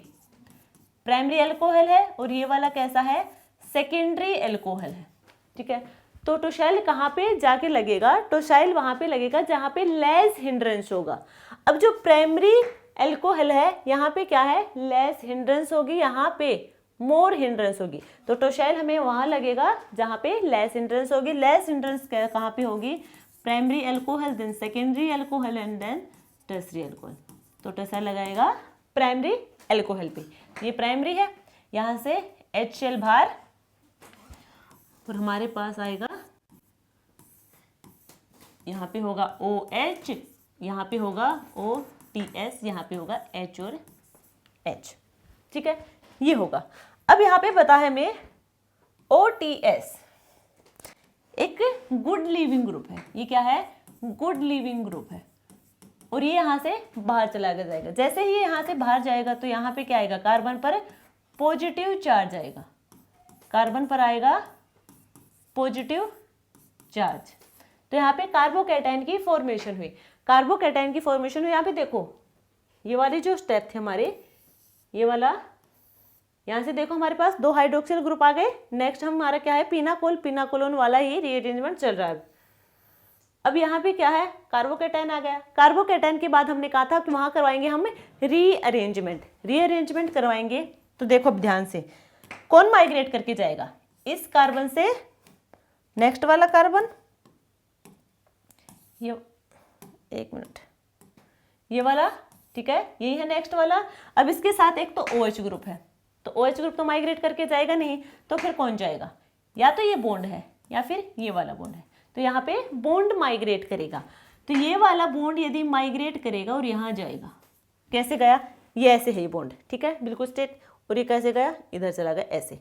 Speaker 1: एल्कोहल है, और ये वाला कैसा है, सेकेंडरी एल्कोहल है, ठीक है। तो टोसाइल कहाँ पे जाके लगेगा, टोसाइल वहां पे लगेगा जहाँ पे लेस हिंड्रेंस होगा। अब जो प्राइमरी एल्कोहल है यहाँ पे क्या है, लेस हिंड्रेंस होगी, यहाँ पे मोर हिंड्रेंस होगी, तो टोसाइल हमें वहां लगेगा जहाँ पे लेस हिंड्रेंस होगी। लेस हिंड्रेंस कहाँ पे होगी, primary alcohol, then secondary alcohol and then tertiary alcohol. तो टोसाइल लगाएगा प्राइमरी एल्कोहल पे, ये प्राइमरी है, यहाँ से HCl बाहर, और हमारे पास आएगा, यहाँ पे होगा OH, यहाँ पे होगा OTS, यहाँ पे होगा H और H, ठीक है, ये होगा। अब यहाँ पे पता है हमें OTS एक गुड लीविंग ग्रुप है, ये क्या है, गुड लीविंग ग्रुप है, और ये यहाँ से बाहर चला जाएगा। जैसे ही यहाँ से बाहर जाएगा तो यहाँ पे क्या आएगा, कार्बन पर पॉजिटिव चार्ज आएगा, कार्बन पर आएगा पॉजिटिव चार्ज। तो यहाँ पे कार्बोकैटायन की फॉर्मेशन हुई, कार्बोकैटायन की फॉर्मेशन हुई। यहाँ पे देखो ये वाले जो स्टेप थे हमारे, ये वाला, यहाँ से देखो हमारे पास 2 हाइड्रोक्सिल ग्रुप आ गए। नेक्स्ट हमारा क्या है, पिनाकोलोन वाला ये रीअरेंजमेंट चल रहा है। अब यहाँ पे क्या है, कार्बोकैटायन आ गया। कार्बोकैटायन के बाद हमने कहा था कि वहाँ करवाएंगे हम रीअरेंजमेंट करवाएंगे। तो देखो अब ध्यान से, कौन माइग्रेट करके जाएगा, इस कार्बन से नेक्स्ट वाला कार्बन, ये 1 मिनट, ये वाला, ठीक है, यही है नेक्स्ट वाला। अब इसके साथ एक तो OH ग्रुप है, तो OH ग्रुप तो माइग्रेट करके जाएगा नहीं, तो फिर कौन जाएगा, या तो ये बॉन्ड है या फिर ये वाला बॉन्ड है। तो यहाँ पे बॉन्ड माइग्रेट करेगा, तो ये वाला बॉन्ड यदि माइग्रेट करेगा और यहाँ जाएगा, कैसे गया, ये ऐसे है ये बॉन्ड, ठीक है, बिल्कुल स्ट्रेट, और ये कैसे गया, इधर चला गया ऐसे।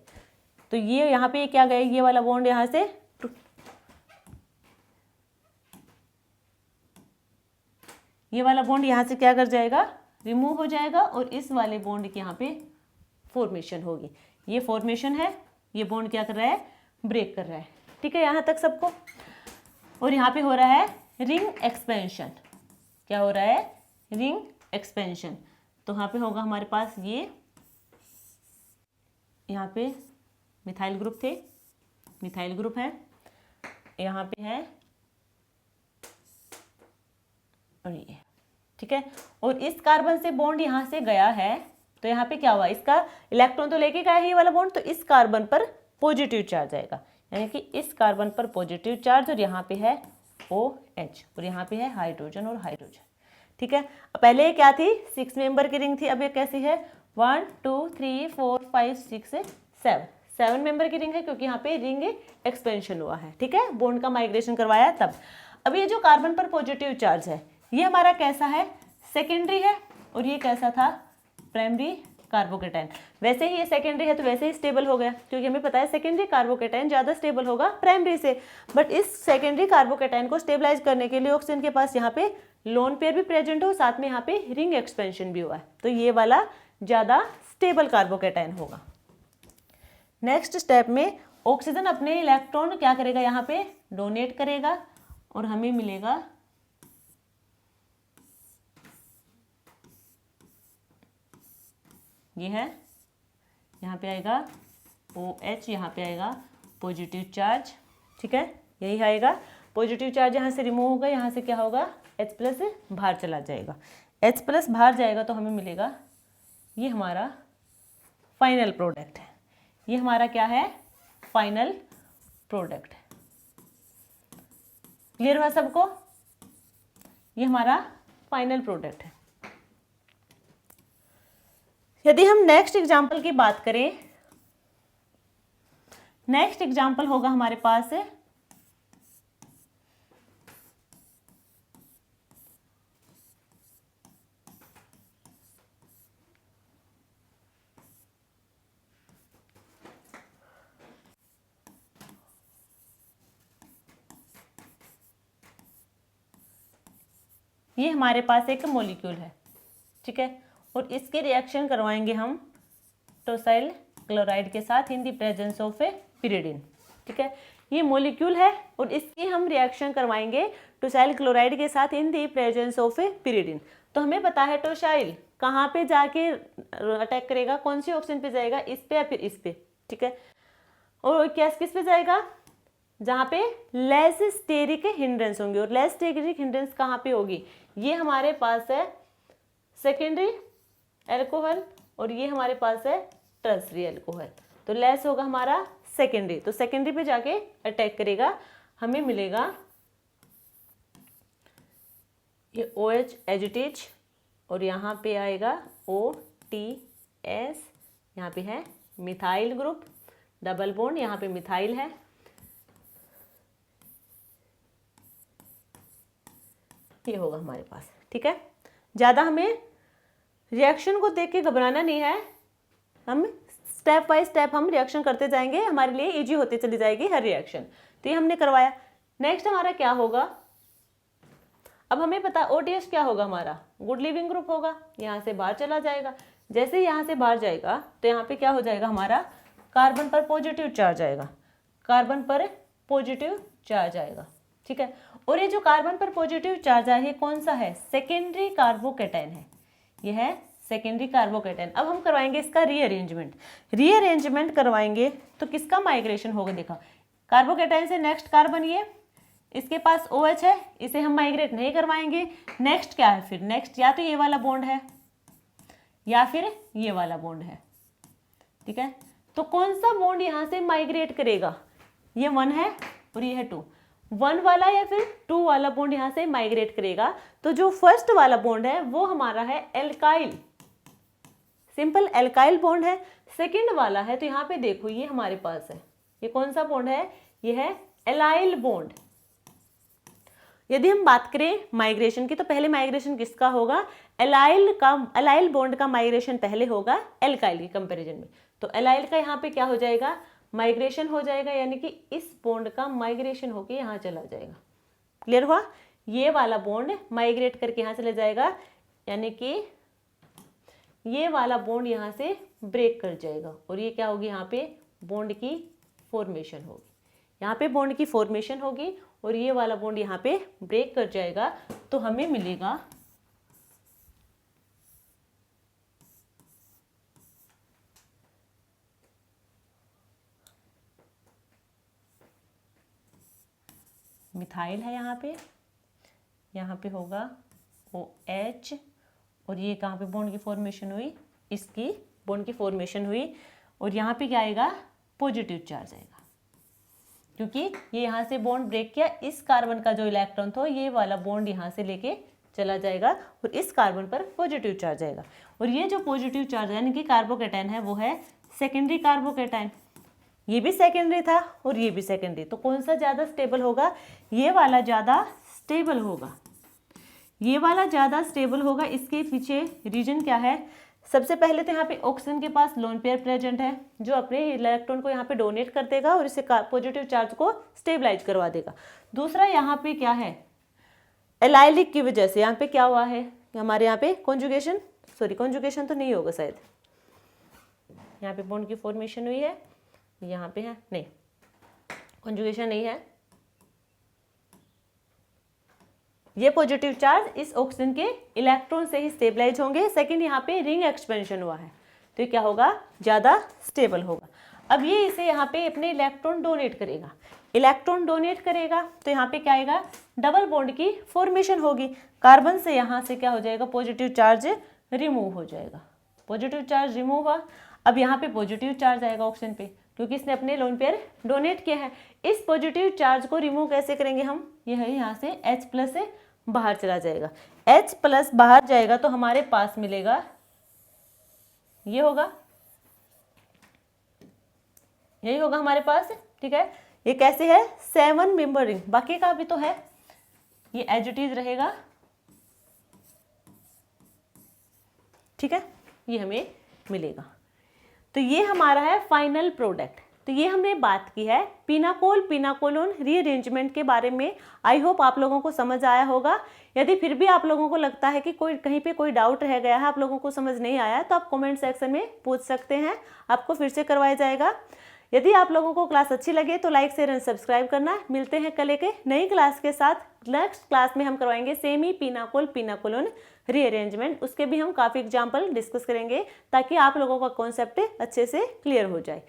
Speaker 1: तो ये यहाँ पे क्या गया, ये वाला बॉन्ड यहाँ से ये वाला बॉन्ड यहाँ से क्या कर जाएगा, रिमूव हो जाएगा, और इस वाले बॉन्ड की यहाँ पे फॉर्मेशन होगी। ये फॉर्मेशन है, ये बॉन्ड क्या कर रहा है, ब्रेक कर रहा है, ठीक है, यहाँ तक सबको। और यहाँ पे हो रहा है रिंग एक्सपेंशन, क्या हो रहा है, रिंग एक्सपेंशन। तो यहाँ पे होगा हमारे पास ये, यहाँ पे मिथाइल ग्रुप थे, मिथाइल ग्रुप है, यहाँ पे है, और ये, ठीक है। और इस कार्बन से बॉन्ड यहाँ से गया है, तो यहाँ पे क्या हुआ, इसका इलेक्ट्रॉन तो लेके गया है ये वाला बॉन्ड, तो इस कार्बन पर पॉजिटिव चार्ज आएगा, यानी कि इस कार्बन पर पॉजिटिव चार्ज, और यहाँ पे है OH, और यहाँ पे है हाइड्रोजन और हाइड्रोजन, ठीक है। पहले क्या थी, 6 मेंबर की रिंग थी, अब ये कैसी है, 1 2 3 4 5 6 7 मेंबर की रिंग है, क्योंकि यहाँ पे रिंग एक्सपेंशन हुआ है, ठीक है, बॉन्ड का माइग्रेशन करवाया तब। अब ये जो कार्बन पर पॉजिटिव चार्ज है, ये हमारा कैसा है, सेकेंडरी है, और ये कैसा था, प्राइमरी कार्बोकैटायन। वैसे ही ये सेकेंडरी है तो वैसे ही स्टेबल हो गया, क्योंकि हमें पता है सेकेंडरी कार्बोकैटायन ज़्यादा स्टेबल होगा प्राइमरी से। बट इस सेकेंडरी कार्बोकैटायन को स्टेबलाइज करने के लिए ऑक्सीजन के पास यहाँ पे लोन पेयर भी प्रेजेंट हो, साथ में यहाँ पे रिंग एक्सपेंशन भी हुआ है, तो ये वाला ज़्यादा स्टेबल कार्बोकैटायन होगा। नेक्स्ट स्टेप में ऑक्सीजन अपने इलेक्ट्रॉन क्या करेगा, यहाँ पे डोनेट करेगा, और हमें मिलेगा ये है, यहाँ पे आएगा OH, यहाँ पे आएगा पॉजिटिव चार्ज, ठीक है, यही आएगा। पॉजिटिव चार्ज यहाँ से रिमूव होगा, यहाँ से क्या होगा, H+ बाहर चला जाएगा। H+ बाहर जाएगा तो हमें मिलेगा, ये हमारा फाइनल प्रोडक्ट है। ये हमारा क्या है, फाइनल प्रोडक्ट है। क्लियर हुआ सबको? ये हमारा फाइनल प्रोडक्ट है। यदि हम नेक्स्ट एग्जाम्पल की बात करें, नेक्स्ट एग्जाम्पल होगा हमारे पास ये हमारे पास एक मॉलिक्यूल है, ठीक है, और इसके रिएक्शन करवाएंगे हम टोसाइल क्लोराइड के साथ in the presence of A pyridine, ठीक है। ये मॉलिक्यूल है और इसकी हम रिएक्शन करवाएंगे टोसाइल क्लोराइड के साथ in the presence of A pyridine. तो हमें पता है टोसाइल कहाँ पे जाके अटैक करेगा, कौन सी ऑप्शन पे जाएगा, इस पे या फिर इस पे, ठीक है। और क्या किस पे जाएगा, जहाँ पे लेस स्टेरिक हिंड्रेंस होंगे, और लेस स्टेरिक हिंड्रेंस कहाँ पे होगी, ये हमारे पास है सेकेंडरी एल्कोहल और ये हमारे पास है टर्सरी एल्कोहल। तो लेस होगा हमारा सेकेंडरी, तो सेकेंडरी पे जाके अटैक करेगा, हमें मिलेगा ये OH एजिटेज और यहाँ पे आएगा OTS, यहाँ पे है मिथाइल ग्रुप, डबल बॉन्ड, यहाँ पे मिथाइल है, ये होगा हमारे पास, ठीक है। ज़्यादा हमें रिएक्शन को देख के घबराना नहीं है, हम स्टेप बाय स्टेप हम रिएक्शन करते जाएंगे, हमारे लिए इजी होती चली जाएगी हर रिएक्शन। तो ये हमने करवाया। नेक्स्ट हमारा क्या होगा, अब हमें पता OTS क्या होगा, हमारा गुड लिविंग ग्रुप होगा, यहाँ से बाहर चला जाएगा। जैसे यहाँ से बाहर जाएगा तो यहाँ पे क्या हो जाएगा, हमारा कार्बन पर पॉजिटिव चार्ज आएगा, कार्बन पर पॉजिटिव चार्ज आएगा, ठीक है। और ये जो कार्बन पर पॉजिटिव चार्ज है कौन सा है, सेकेंडरी कार्बोकेटाइन है, ये है सेकेंडरी कार्बोकेटाइन। अब हम करवाएंगे इसका रीअरेंजमेंट, रीअरेंजमेंट करवाएंगे तो किसका माइग्रेशन होगा, देखा कार्बोकेटाइन से नेक्स्ट कार्बन, ये इसके पास OH है, इसे हम माइग्रेट नहीं करवाएंगे। नेक्स्ट क्या है फिर, नेक्स्ट या तो ये वाला बॉन्ड है या फिर ये वाला बॉन्ड है, ठीक है। तो कौन सा बॉन्ड यहाँ से माइग्रेट करेगा, ये 1 है और ये है 2, 1 वाला या फिर 2 वाला बॉन्ड यहाँ से माइग्रेट करेगा। तो जो फर्स्ट वाला बॉन्ड है वो हमारा है एल्काइल, सिंपल एल्काइल बॉन्ड है। सेकंड वाला है तो यहाँ पे देखो ये हमारे पास है, ये कौन सा बॉन्ड है, ये है एलाइल बॉन्ड। यदि हम बात करें माइग्रेशन की तो पहले माइग्रेशन किसका होगा, एलाइल बॉन्ड का माइग्रेशन पहले होगा एल्काइल के कंपैरिजन में। तो एलाइल का यहाँ पे क्या हो जाएगा, माइग्रेशन हो जाएगा, यानी कि इस बॉन्ड का माइग्रेशन होके यहाँ चला जाएगा। क्लियर हुआ, ये वाला बॉन्ड माइग्रेट करके यहाँ चले जाएगा, यानी कि ये वाला बॉन्ड यहाँ से ब्रेक कर जाएगा और ये क्या होगी, यहाँ पे बॉन्ड की फॉर्मेशन होगी, यहाँ पे बॉन्ड की फॉर्मेशन होगी और ये वाला बॉन्ड यहाँ पे ब्रेक कर जाएगा। तो हमें मिलेगा मिथाइल है, यहाँ पे होगा OH और ये कहाँ पे बॉन्ड की फॉर्मेशन हुई, इसकी बॉन्ड की फॉर्मेशन हुई और यहाँ पे क्या आएगा, पॉजिटिव चार्ज आएगा, क्योंकि ये यहाँ से बॉन्ड ब्रेक किया, इस कार्बन का जो इलेक्ट्रॉन था ये वाला बॉन्ड यहाँ से लेके चला जाएगा और इस कार्बन पर पॉजिटिव चार्ज आएगा। और ये जो पॉजिटिव चार्ज यानी कि कार्बोकेटाइन है वो है सेकेंडरी कार्बोकेटाइन, ये भी सेकेंडरी था और ये भी सेकेंडरी। तो कौन सा ज़्यादा स्टेबल होगा, ये वाला ज़्यादा स्टेबल होगा, ये वाला ज़्यादा स्टेबल होगा। इसके पीछे रीजन क्या है, सबसे पहले तो यहाँ पे ऑक्सीजन के पास लोन पेयर प्रेजेंट है जो अपने इलेक्ट्रॉन को यहाँ पे डोनेट कर देगा और इसे पॉजिटिव चार्ज को स्टेबलाइज करवा देगा। दूसरा यहाँ पे क्या है, एलाइलिक की वजह से यहाँ पे क्या हुआ है, हमारे यहाँ पे कॉन्जुगेशन, सॉरी कॉन्जुगेशन तो नहीं होगा शायद, यहाँ पे बॉन्ड की फॉर्मेशन हुई है, यहाँ पे है नहीं, कॉन्जुगेशन नहीं है, ये पॉजिटिव चार्ज इस ऑक्सीजन के इलेक्ट्रॉन से ही स्टेबलाइज होंगे। सेकंड यहाँ पे रिंग एक्सपेंशन हुआ है तो ये क्या होगा, ज़्यादा स्टेबल होगा। अब ये इसे यहाँ पे अपने इलेक्ट्रॉन डोनेट करेगा, इलेक्ट्रॉन डोनेट करेगा तो यहाँ पे क्या आएगा, डबल बॉन्ड की फॉर्मेशन होगी, कार्बन से यहाँ से क्या हो जाएगा, पॉजिटिव चार्ज रिमूव हो जाएगा, पॉजिटिव चार्ज रिमूव हुआ। अब यहाँ पे पॉजिटिव चार्ज आएगा ऑक्सीजन पे, क्योंकि इसने अपने लोन पेयर डोनेट किया है। इस पॉजिटिव चार्ज को रिमूव कैसे करेंगे हम, यह है यहाँ से H+ से बाहर चला जाएगा, H+ बाहर जाएगा तो हमारे पास मिलेगा, ये होगा, यही होगा हमारे पास, ठीक है। ये कैसे है, 7 मेंबर रिंग, बाकी का भी तो है, ये एज इट इज रहेगा, ठीक है, ये हमें मिलेगा। तो ये हमारा है फाइनल प्रोडक्ट। तो ये हमने बात की है पिनाकोल पिनाकोलोन रीअरेंजमेंट के बारे में। आई होप आप लोगों को समझ आया होगा। यदि फिर भी आप लोगों को लगता है कि कोई कहीं पे कोई डाउट रह गया है, आप लोगों को समझ नहीं आया, तो आप कमेंट सेक्शन में पूछ सकते हैं, आपको फिर से करवाया जाएगा। यदि आप लोगों को क्लास अच्छी लगे तो लाइक शेयर एंड सब्सक्राइब करना। मिलते हैं कल एक नई क्लास के साथ। नेक्स्ट क्लास में हम करवाएंगे सेमी पिनाकोल पिनाकोलोन रीअरेंजमेंट, उसके भी हम काफ़ी एग्जाम्पल डिस्कस करेंगे ताकि आप लोगों का कॉन्सेप्ट अच्छे से क्लियर हो जाए।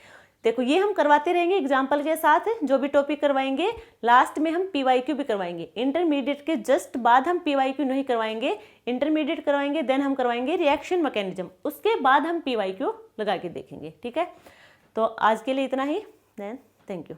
Speaker 1: देखो ये हम करवाते रहेंगे एग्जाम्पल के साथ, जो भी टॉपिक करवाएंगे लास्ट में हम PYQ भी करवाएंगे। इंटरमीडिएट के जस्ट बाद हम PYQ नहीं करवाएंगे, इंटरमीडिएट करवाएंगे, देन हम करवाएंगे रिएक्शन मैकेनिज्म, उसके बाद हम PYQ लगा के देखेंगे, ठीक है। तो आज के लिए इतना ही, देन थैंक यू।